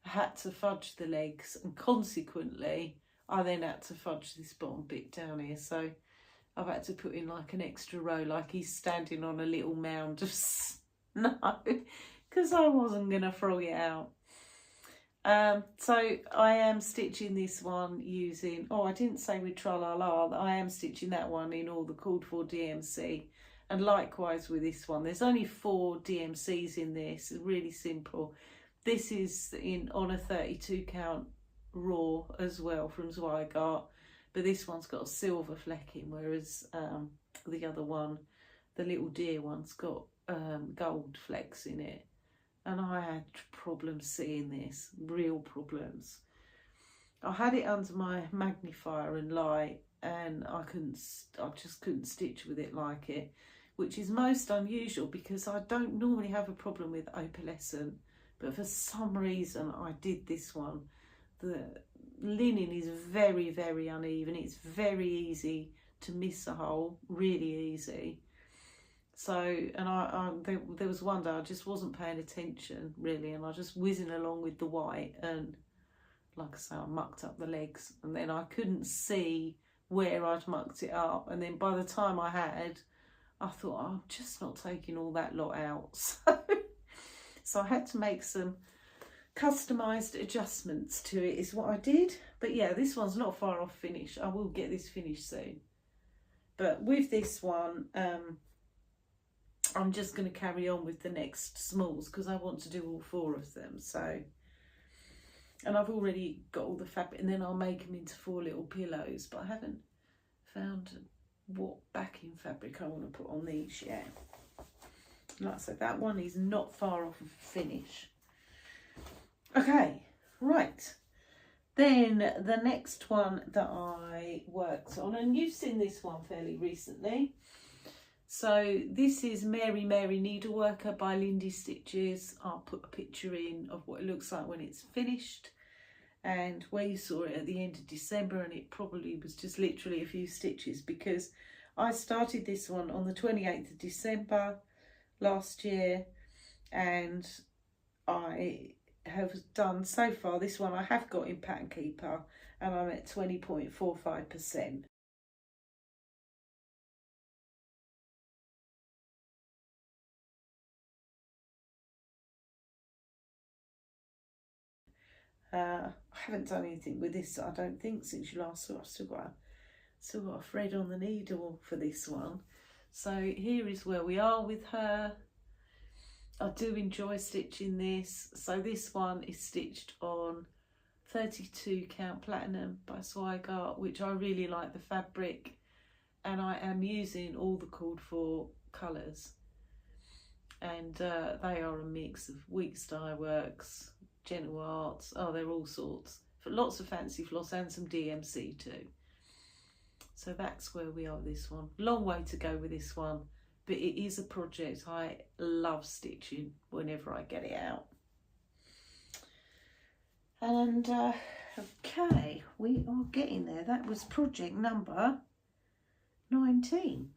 had to fudge the legs, and consequently I then had to fudge this bottom bit down here. So I've had to put in like an extra row, like he's standing on a little mound of snow, because I wasn't going to throw it out. So I am stitching this one using, I didn't say with Tralala, I am stitching that one in all the called for DMC. And likewise with this one, there's only 4 DMCs in this, it's really simple. This is on a 32 count raw as well from Zweigart, but this one's got a silver flecking, whereas the other one, the little deer one's got gold flecks in it. And I had problems seeing this, real problems. I had it under my magnifier and light, and I just couldn't stitch with it like it, which is most unusual because I don't normally have a problem with opalescent, but for some reason I did this one. The linen is very, very uneven. It's very easy to miss a hole, really easy. So, and there was one day I just wasn't paying attention really, and I was just whizzing along with the white, and like I say, I mucked up the legs, and then I couldn't see where I'd mucked it up, and then by the time I thought, I'm just not taking all that lot out. So I had to make some customised adjustments to it is what I did. But yeah, this one's not far off finish. I will get this finished soon. But with this one, I'm just going to carry on with the next smalls because I want to do all 4 of them. So, and I've already got all the fabric, and then I'll make them into 4 little pillows, but I haven't found what backing fabric I want to put on these yet. Like I said, that one is not far off of finish. Okay, right. Then the next one that I worked on, and you've seen this one fairly recently. So this is Mary Mary Needleworker by Lindy Stitches. I'll put a picture in of what it looks like when it's finished, and where you saw it at the end of December, and it probably was just literally a few stitches because I started this one on the 28th of December last year, and I have done so far, this one I have got in Pattern Keeper, and I'm at 20.45%. I haven't done anything with this, I don't think, since you last saw. I've still got a thread on the needle for this one. So here is where we are with her. I do enjoy stitching this. So this one is stitched on 32 count platinum by Zweigart, which I really like the fabric, and I am using all the called for colours, and they are a mix of Weeks Dye Works, Gentle Arts, oh, they're all sorts, for lots of fancy floss and some DMC too. So that's where we are with this one. Long way to go with this one, but it is a project I love stitching whenever I get it out. And okay, we are getting there. That was project number 19.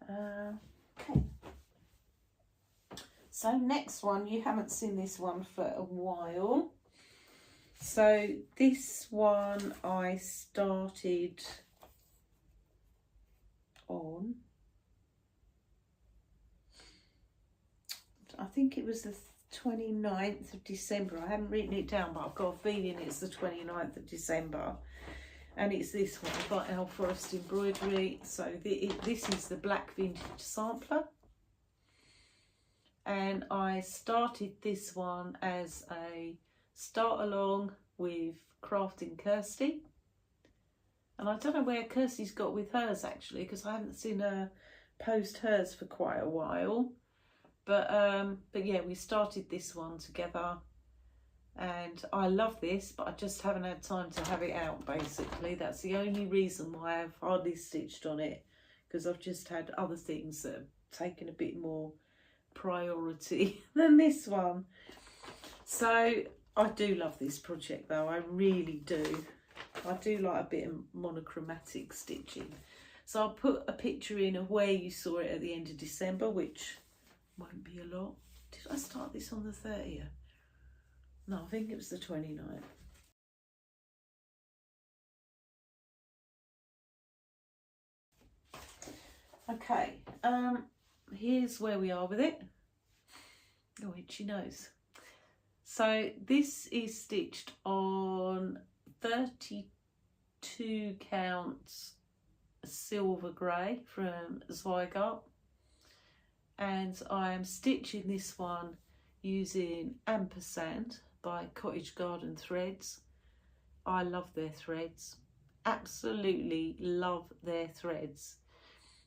Okay. So next one, you haven't seen this one for a while. So this one I started on, I think it was the 29th of December. I haven't written it down, but I've got a feeling it's the 29th of December. And it's this one by Our Forest Embroidery. So this is the Black Vintage Sampler. And I started this one as a start along with Crafting Kirsty. And I don't know where Kirsty's got with hers actually, because I haven't seen her post hers for quite a while. But yeah, we started this one together, and I love this, but I just haven't had time to have it out basically. That's the only reason why I've hardly stitched on it, because I've just had other things that have taken a bit more priority than this one. So I do love this project though, I really do. I do like a bit of monochromatic stitching. So I'll put a picture in of where you saw it at the end of December, which won't be a lot. Did I start this on the 30th? No, I think it was the 29th. Okay, here's where we are with it. Oh, itchy nose. So this is stitched on 32 counts silver grey from Zweigart, and I am stitching this one using Ampersand by Cottage Garden Threads. I love their threads, absolutely love their threads.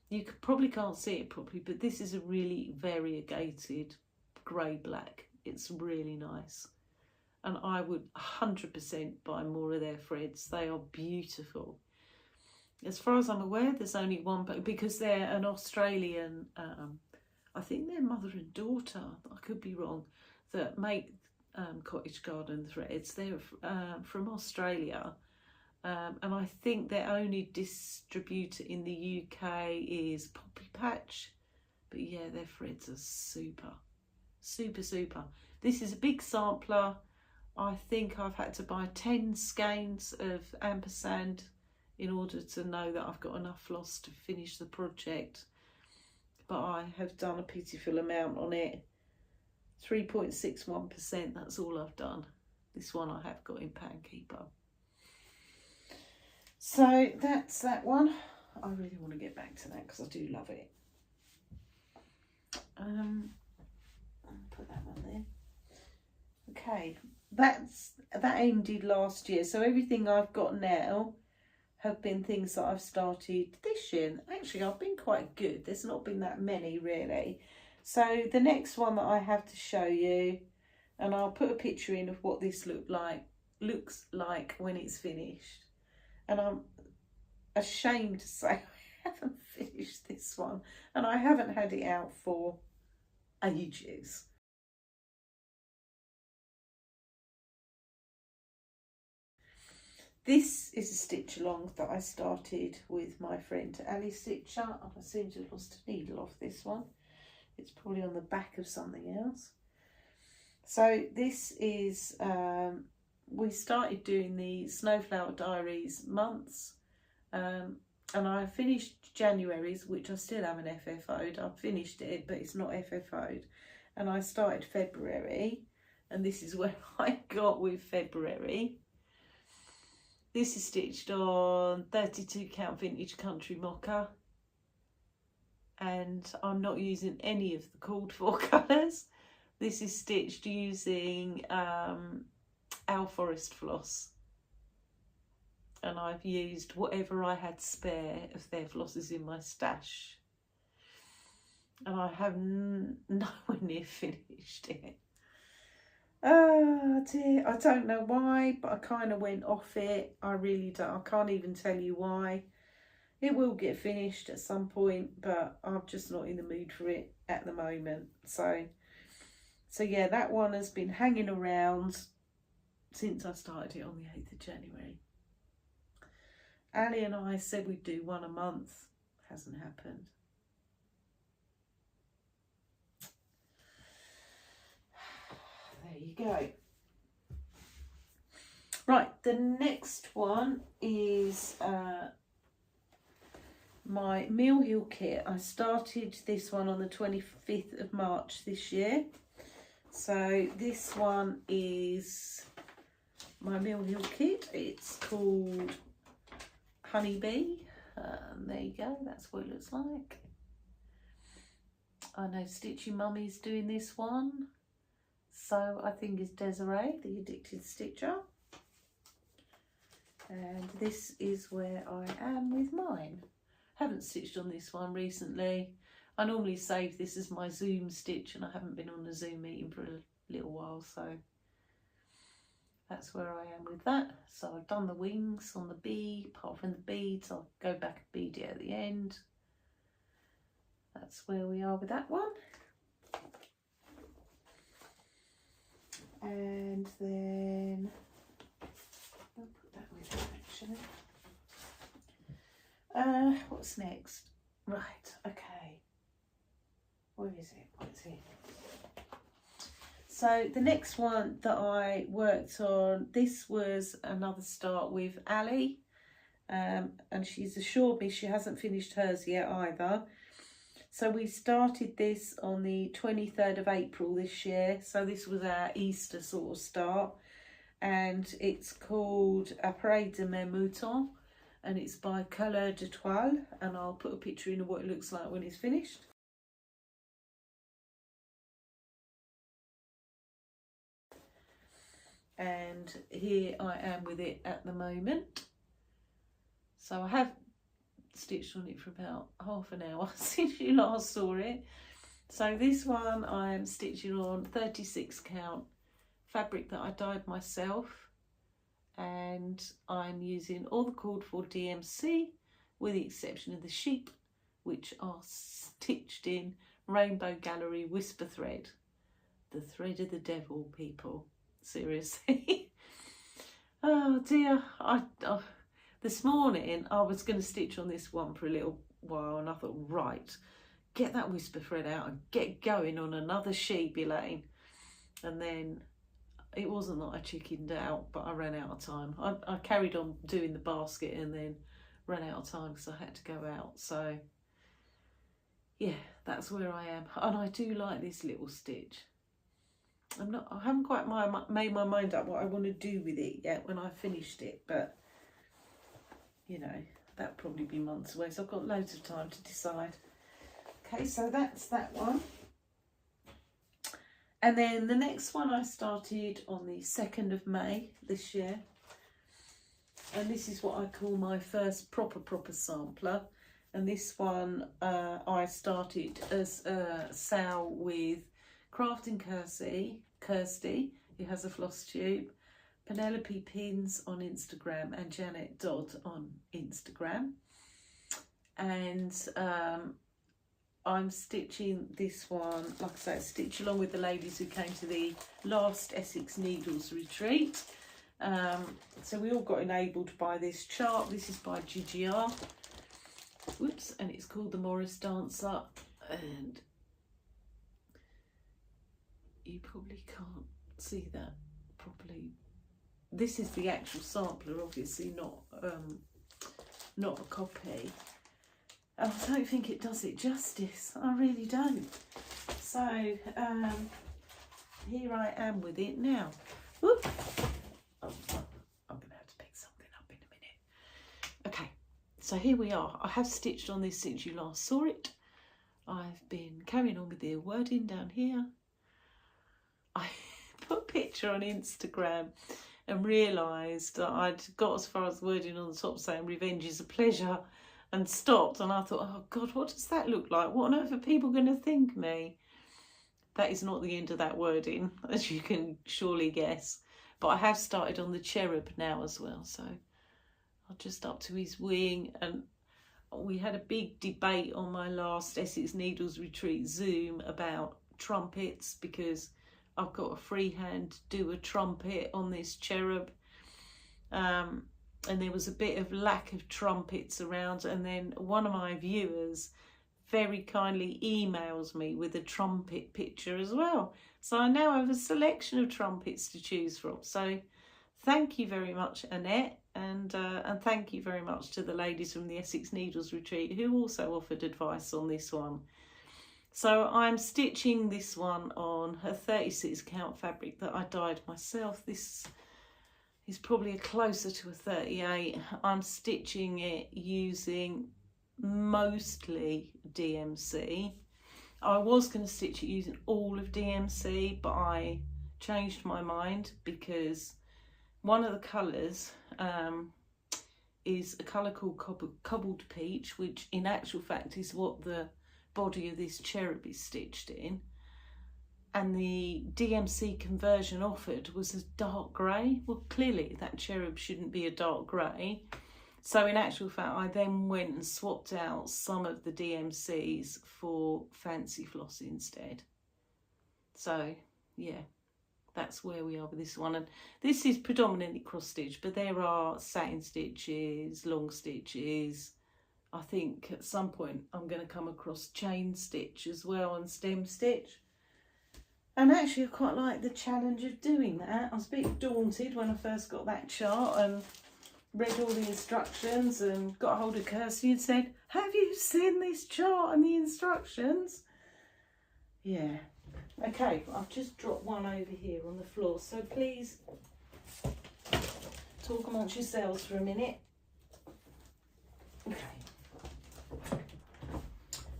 You probably can't see it properly, but this is a really variegated grey black. It's really nice, and I would 100% buy more of their threads. They are beautiful. As far as I'm aware, there's only one, but because they're an Australian, I think they're mother and daughter, I could be wrong, that make Cottage Garden Threads. They're from Australia. And I think their only distributor in the UK is Poppy Patch, But yeah, their threads are super, super, super. This is a big sampler. I think I've had to buy 10 skeins of ampersand in order to know that I've got enough floss to finish the project. But I have done a pitiful amount on it. 3.61%, that's all I've done. This one I have got in Pankeeper. So that's that one. I really want to get back to that because I do love it. I'll put that one there. Okay, that ended last year. So everything I've got now have been things that I've started this year. Actually, I've been quite good. There's not been that many really. So the next one that I have to show you, and I'll put a picture in of what this looks like when it's finished. And I'm ashamed to say I haven't finished this one, and I haven't had it out for ages. This is a stitch along that I started with my friend Ali Stitcher, and I seem to have lost a needle off this one. It's probably on the back of something else. So this is, we started doing the Snowflower Diaries months, and I finished January's, which I still haven't FFO'd. I've finished it, but it's not FFO'd. And I started February, and this is where I got with February. This is stitched on 32 count vintage country mocha, and I'm not using any of the called for colours. This is stitched using Our Forest floss, and I've used whatever I had spare of their flosses in my stash, and I have nowhere near finished it. Oh dear, I don't know why, but I kind of went off it. I really don't. I can't even tell you why. It will get finished at some point, but I'm just not in the mood for it at the moment. So yeah, that one has been hanging around since I started it on the 8th of January. Ali and I said we'd do one a month. Hasn't happened. There you go. Right, the next one is my Mill Hill kit. I started this one on the 25th of March this year. So this one is my Mill Hill kit. It's called Honeybee. There you go, that's what it looks like. I know Stitchy Mummy's doing this one. So I think it's Desiree, the Addicted Stitcher. And this is where I am with mine. Haven't stitched on this one recently. I normally save this as my Zoom stitch, and I haven't been on a Zoom meeting for a little while, so that's where I am with that. So I've done the wings on the bee, apart from the beads. I'll go back and bead it at the end. That's where we are with that one. And then I'll put that with it actually. What's next? Right, okay. Where is it? What's it? So the next one that I worked on, this was another start with Ali, and she's assured me she hasn't finished hers yet either. So we started this on the 23rd of April this year. So this was our Easter sort of start. And it's called Après de mes moutons. And it's by Couleur de Toile. And I'll put a picture in of what it looks like when it's finished. And here I am with it at the moment. So I have stitched on it for about half an hour since you last saw it. So this one I am stitching on 36 count fabric that I dyed myself, and I'm using all the called for DMC with the exception of the sheep, which are stitched in Rainbow Gallery Whisper thread. The thread of the devil, people, seriously. Oh dear, this morning I was going to stitch on this one for a little while, and I thought, right, get that whisper thread out and get going on another sheep, Elaine. And then it wasn't that I chickened out, but I ran out of time. I carried on doing the basket and then ran out of time because I had to go out. So yeah, that's where I am. And I do like this little stitch. I haven't quite made my mind up what I want to do with it yet when I've finished it, but you know, that'll probably be months away, so I've got loads of time to decide. Okay, so that's that one. And then the next one I started on the 2nd of May this year. And this is what I call my first proper sampler. And this one I started as a sale with Crafting Kirsty, who has a Flosstube, Penelope Pins on Instagram, and Janet Dodd on Instagram. And I'm stitching this one, like I say, stitch along with the ladies who came to the last Essex Needles retreat. So we all got enabled by this chart. This is by GGR. Whoops, and it's called the Morris Dancer. And you probably can't see that properly. This is the actual sampler, obviously, not a copy. I don't think it does it justice. I really don't. So here I am with it now. Whoop. Oh, I'm going to have to pick something up in a minute. Okay, so here we are. I have stitched on this since you last saw it. I've been carrying on with the wording down here. I put a picture on Instagram and realised that I'd got as far as wording on the top saying revenge is a pleasure and stopped, and I thought, oh God, what does that look like? What on earth are people going to think me? That is not the end of that wording, as you can surely guess. But I have started on the cherub now as well, so I'm just up to his wing. And we had a big debate on my last Essex Needles retreat Zoom about trumpets, because I've got a freehand do a trumpet on this cherub, and there was a bit of lack of trumpets around, and then one of my viewers very kindly emails me with a trumpet picture as well. So I now have a selection of trumpets to choose from. So thank you very much, Annette, and thank you very much to the ladies from the Essex Needles retreat who also offered advice on this one. So I'm stitching this one on a 36 count fabric that I dyed myself. This is probably closer to a 38. I'm stitching it using mostly DMC. I was going to stitch it using all of DMC, but I changed my mind because one of the colours is a colour called Cobbled Peach, which in actual fact is what the body of this cherub is stitched in, and the DMC conversion offered was a dark grey. Well, clearly that cherub shouldn't be a dark grey, so in actual fact I then went and swapped out some of the DMCs for fancy floss instead. So yeah, that's where we are with this one. And this is predominantly cross stitch, but there are satin stitches, long stitches. I think at some point I'm going to come across chain stitch as well, and stem stitch. And actually I quite like the challenge of doing that. I was a bit daunted when I first got that chart and read all the instructions and got hold of Kirsty and said, have you seen this chart and the instructions? Yeah. Okay, I've just dropped one over here on the floor, so please talk amongst yourselves for a minute. Okay.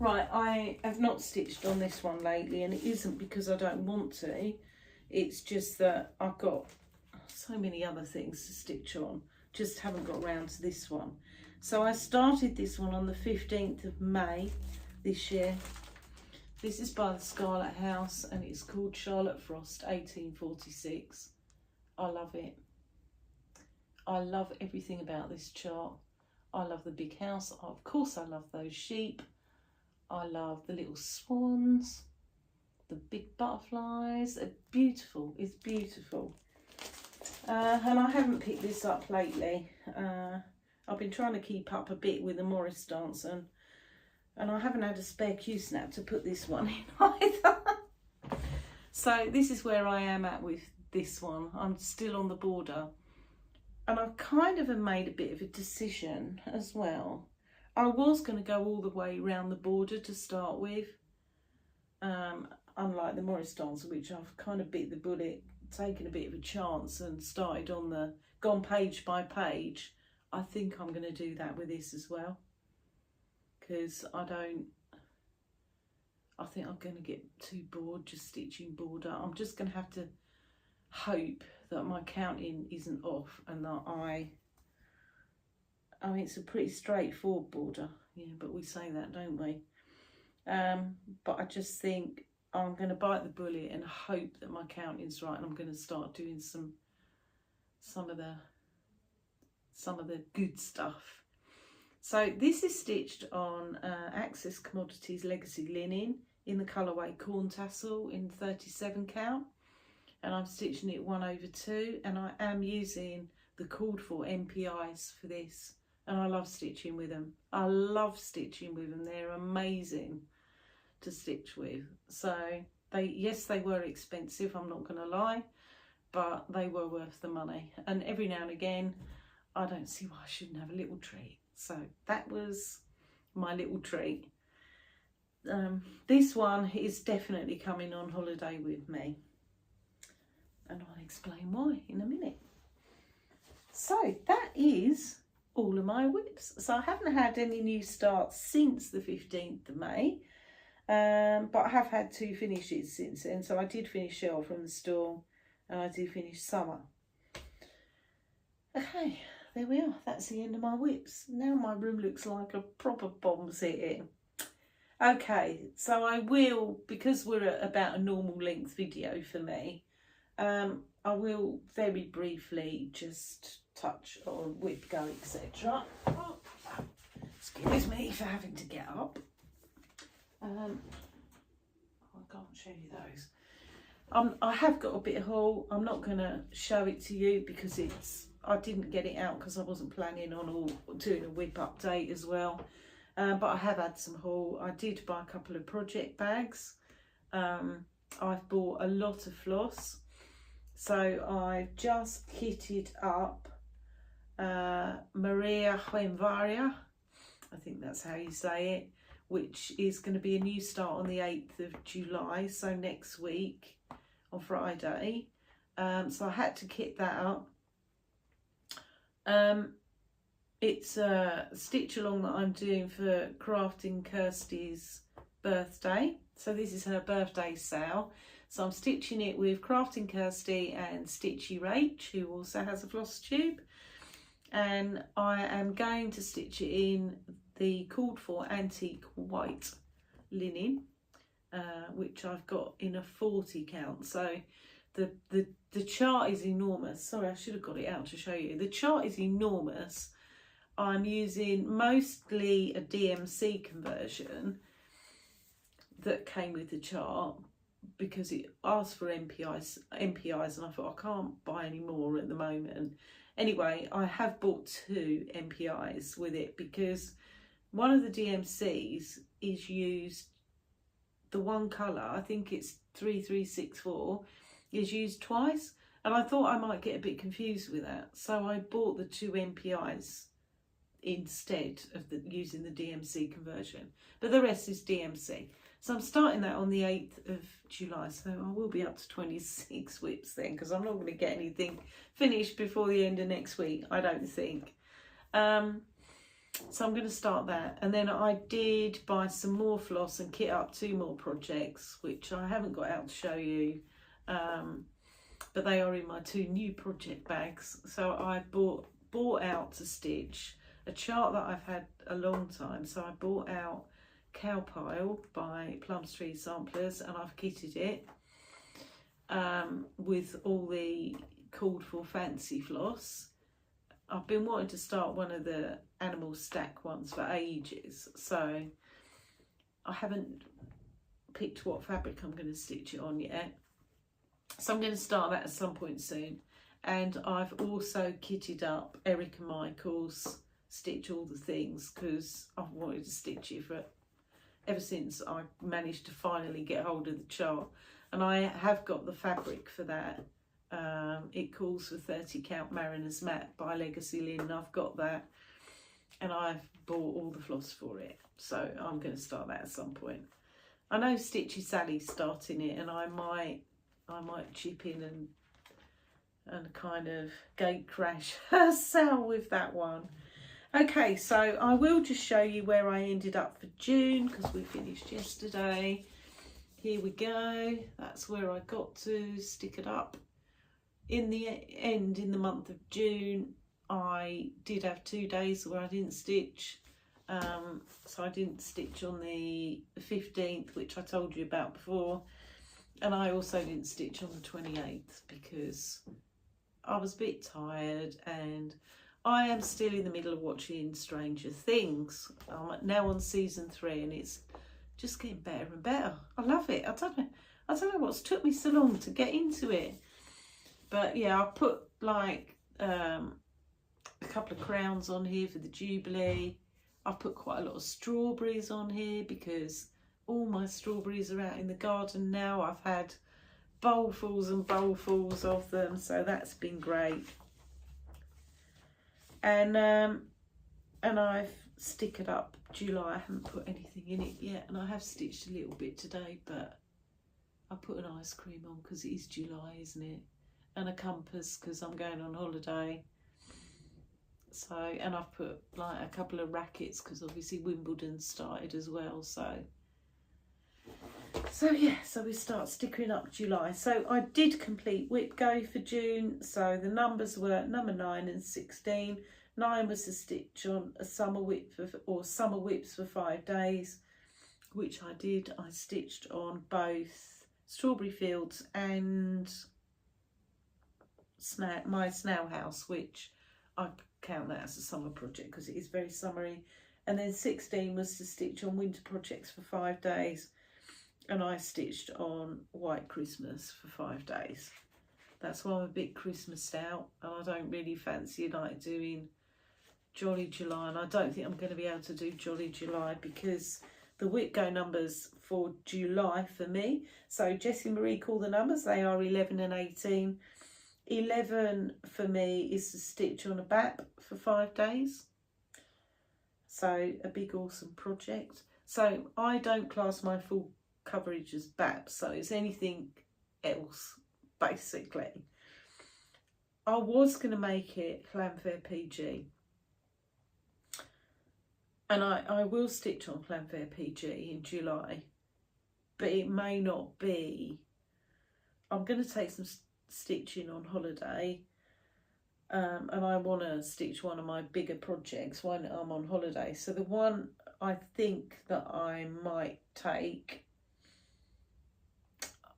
Right, I have not stitched on this one lately, and it isn't because I don't want to. It's just that I've got so many other things to stitch on, just haven't got around to this one. So I started this one on the 15th of May this year. This is by the Scarlet House and it's called Charlotte Frost 1846. I love it. I love everything about this chart. I love the big house. Of course I love those sheep. I love the little swans, the big butterflies. They're beautiful. It's beautiful. And I haven't picked this up lately. I've been trying to keep up a bit with the Morris dance, and And I haven't had a spare Q-snap to put this one in either. So this is where I am at with this one. I'm still on the border. And I kind of have made a bit of a decision as well. I was going to go all the way around the border to start with. Unlike the Morris Dancer, which I've kind of bit the bullet, taken a bit of a chance and started on the, gone page by page. I think I'm going to do that with this as well. Because I think I'm going to get too bored just stitching border. I'm just going to have to hope that my counting isn't off and that I mean, it's a pretty straightforward border, yeah, but we say that, don't we? But I just think I'm going to bite the bullet and hope that my counting's right, and I'm going to start doing some of the good stuff. So this is stitched on Access Commodities Legacy Linen in the colourway Corn Tassel in 37 count, and I'm stitching it 1/2, and I am using the called for MPIs for this, and I love stitching with them. I love stitching with them. They're amazing to stitch with. So yes, they were expensive, I'm not going to lie, but they were worth the money. And every now and again, I don't see why I shouldn't have a little treat. So that was my little treat. This one is definitely coming on holiday with me, and I'll explain why in a minute. So that is all of my whips. So I haven't had any new starts since the 15th of May, but I have had 2 finishes since then. So I did finish Shell from the Storm, and I did finish Summer. Okay, there we are. That's the end of my whips. Now my room looks like a proper bomb city. Okay, so I will, because we're at about a normal length video for me, I will very briefly just touch on whip go, etc. Oh, excuse me for having to get up. I can't show you those. I have got a bit of haul. I'm not going to show it to you because I didn't get it out because I wasn't planning on doing a whip update as well. But I have had some haul. I did buy a couple of project bags. I've bought a lot of floss. So I've just kitted up Maria Juenvaria, I think that's how you say it, which is going to be a new start on the 8th of July, so next week on Friday. So I had to kit that up. It's a stitch along that I'm doing for Crafting Kirsty's birthday. So this is her birthday sale. So I'm stitching it with Crafting Kirsty and Stitchy Rach, who also has a Flosstube. And I am going to stitch it in the called for antique white linen, which I've got in a 40 count. So the chart is enormous. Sorry, I should have got it out to show you. The chart is enormous. I'm using mostly a DMC conversion that came with the chart because it asked for MPIs, and I thought I can't buy any more at the moment. Anyway, I have bought 2 MPIs with it because one of the DMCs is used, the one colour, I think it's 3364, is used twice, and I thought I might get a bit confused with that. So I bought the 2 MPIs instead of using the DMC conversion, but the rest is DMC. So I'm starting that on the 8th of July, so I will be up to 26 whips then, because I'm not going to get anything finished before the end of next week, I don't think. So I'm going to start that, and then I did buy some more floss and kit up 2 more projects, which I haven't got out to show you, but they are in my 2 new project bags. So I bought out to stitch a chart that I've had a long time. So I bought out Cowpile by Plumstree Samplers, and I've kitted it with all the called for fancy floss. I've been wanting to start one of the animal stack ones for ages, so I haven't picked what fabric I'm going to stitch it on yet. So I'm going to start that at some point soon. And I've also kitted up Eric and Michael's Stitch All the Things, because I've wanted to stitch it for ever since I managed to finally get hold of the chart. And I have got the fabric for that. It calls for 30 count Mariner's Mat by Legacy Linen. I've got that, and I've bought all the floss for it, so I'm going to start that at some point. I know Stitchy Sally's starting it, and I might chip in and kind of gate crash her sale with that one. Okay, so I will just show you where I ended up for June, because we finished yesterday. Here we go. That's where I got to. Stick it up. In the end, in the month of June, I did have 2 days where I didn't stitch. So I didn't stitch on the 15th, which I told you about before. And I also didn't stitch on the 28th because I was a bit tired, and I am still in the middle of watching Stranger Things. I'm now on season 3, and it's just getting better and better. I love it. I don't know what's took me so long to get into it. But yeah, I put like a couple of crowns on here for the Jubilee. I've put quite a lot of strawberries on here because all my strawberries are out in the garden now. I've had bowlfuls and bowlfuls of them, so that's been great. And I've stickered up July. I haven't put anything in it yet, and I have stitched a little bit today, but I put an ice cream on because it is July, isn't it? And a compass because I'm going on holiday. So, and I've put like a couple of rackets because obviously Wimbledon started as well. So yeah, so we start stickering up July. So I did complete Whip Go for June. So the numbers were number 9 and 16. 9 was to stitch on a summer whip or summer whips for 5 days, which I did. I stitched on both Strawberry Fields and my Snail House, which I count that as a summer project because it is very summery. And then 16 was to stitch on winter projects for 5 days, and I stitched on White Christmas for 5 days. That's why I'm a bit Christmased out, and I don't really fancy like doing Jolly July, and I don't think I'm going to be able to do Jolly July because the Whip Go numbers for July for me, so Jessie Marie called the numbers, they are 11 and 18. 11 for me is to stitch on a BAP for 5 days. So a big awesome project. So I don't class my full coverage as BAP, so it's anything else basically. I was going to make it Clanfair PG, and I will stitch on Clanfair PG in July, but it may not be. I'm going to take some stitching on holiday, and I want to stitch one of my bigger projects when I'm on holiday. So the one I think that I might take,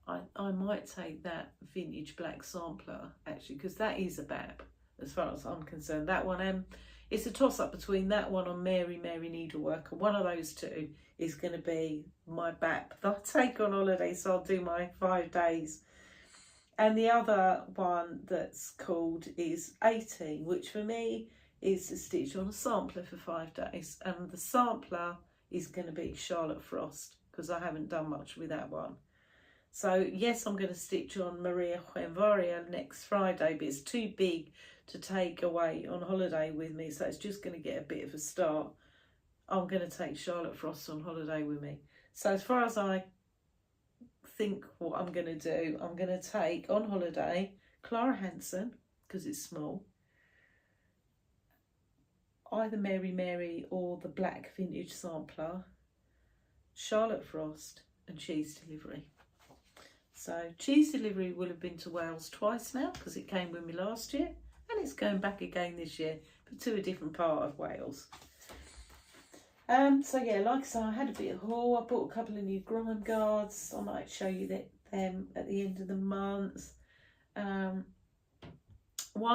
I might take that vintage black sampler actually, because that is a BAP as far as I'm concerned. That one, it's a toss up between that one on Mary Needlework, and one of those two is going to be my BAP that I take on holiday, so I'll do my 5 days. And the other one that's called is 18, which for me is to stitch on a sampler for 5 days. And the sampler is going to be Charlotte Frost because I haven't done much with that one. So yes, I'm going to stitch on Maria Juenvaria next Friday, but it's too big to take away on holiday with me. So it's just going to get a bit of a start. I'm going to take Charlotte Frost on holiday with me. So as far as I think what I'm going to do, I'm going to take on holiday Clara Hanson because it's small, either Mary or the black vintage sampler, Charlotte Frost and Cheese Delivery. So Cheese Delivery will have been to Wales twice now because it came with me last year, and it's going back again this year, but to a different part of Wales. So yeah, like I said, I had a bit of haul. I bought a couple of new grime guards. I might show you them at the end of the month. While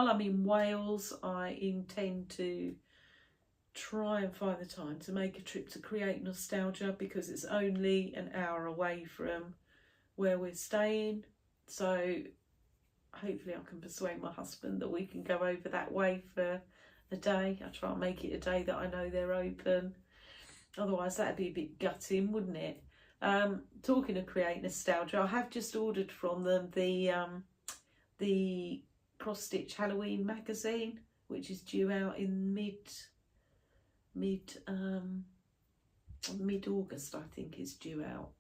I'm in Wales, I intend to try and find the time to make a trip to Create Nostalgia because it's only an hour away from where we're staying. So hopefully I can persuade my husband that we can go over that way for a day. I try and make it a day that I know they're open. Otherwise that'd be a bit gutting, wouldn't it? Talking of create nostalgia, I have just ordered from them the cross stitch Halloween magazine, which is due out in mid-August, I think it's due out.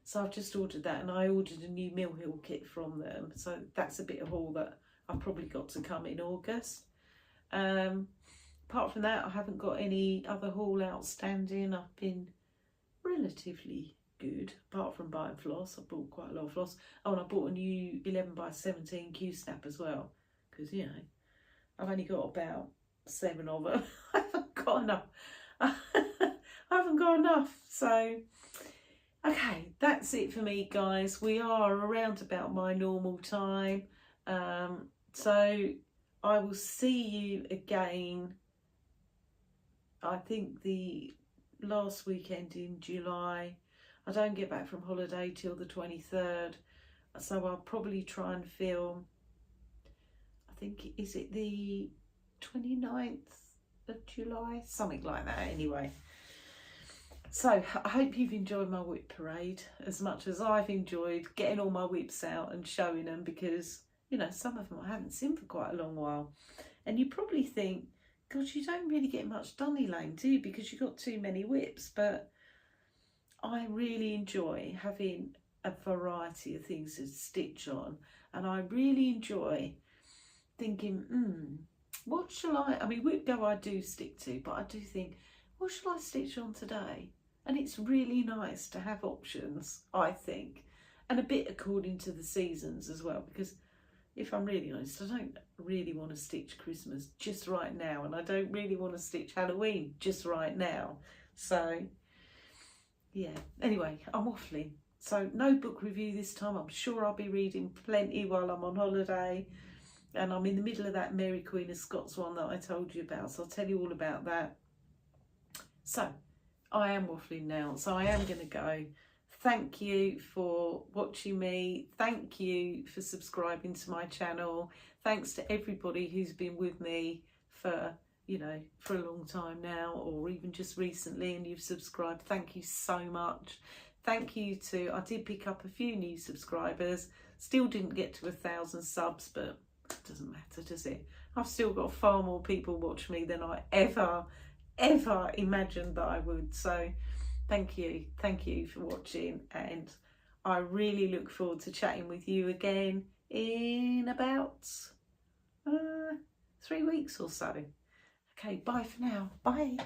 So I've just ordered that, and I ordered a new Mill Hill kit from them. So that's a bit of haul that I've probably got to come in August. Apart from that, I haven't got any other haul outstanding. I've been relatively good, apart from buying floss. I bought quite a lot of floss. Oh, and I bought a new 11x17 Q-snap as well, because, you know, I've only got about 7 of them. I haven't got enough. I haven't got enough. So, okay, that's it for me, guys. We are around about my normal time. So I will see you again, I think the last weekend in July. I don't get back from holiday till the 23rd. So I'll probably try and film, I think, is it the 29th of July? Something like that anyway. So I hope you've enjoyed my whip parade as much as I've enjoyed getting all my whips out and showing them, because, you know, some of them I haven't seen for quite a long while. And you probably think, God, you don't really get much done, Elaine, do you? Because you've got too many whips. But I really enjoy having a variety of things to stitch on. And I really enjoy thinking, what shall I mean, whip go I do stick to, but I do think, what shall I stitch on today? And it's really nice to have options, I think, and a bit according to the seasons as well, because if I'm really honest, I don't really want to stitch Christmas just right now, and I don't really want to stitch Halloween just right now. So, yeah, anyway, I'm waffling. So no book review this time. I'm sure I'll be reading plenty while I'm on holiday, and I'm in the middle of that Mary Queen of Scots one that I told you about, so I'll tell you all about that. So I am waffling now, so I am going to go. Thank you for watching me. Thank you for subscribing to my channel. Thanks to everybody who's been with me for, you know, for a long time now, or even just recently, and you've subscribed. Thank you so much. Thank you to, I did pick up a few new subscribers. Still didn't get to 1,000 subs, but it doesn't matter, does it? I've still got far more people watch me than I ever imagined that I would. So thank you for watching, and I really look forward to chatting with you again in about 3 weeks or so. Okay, bye for now. Bye.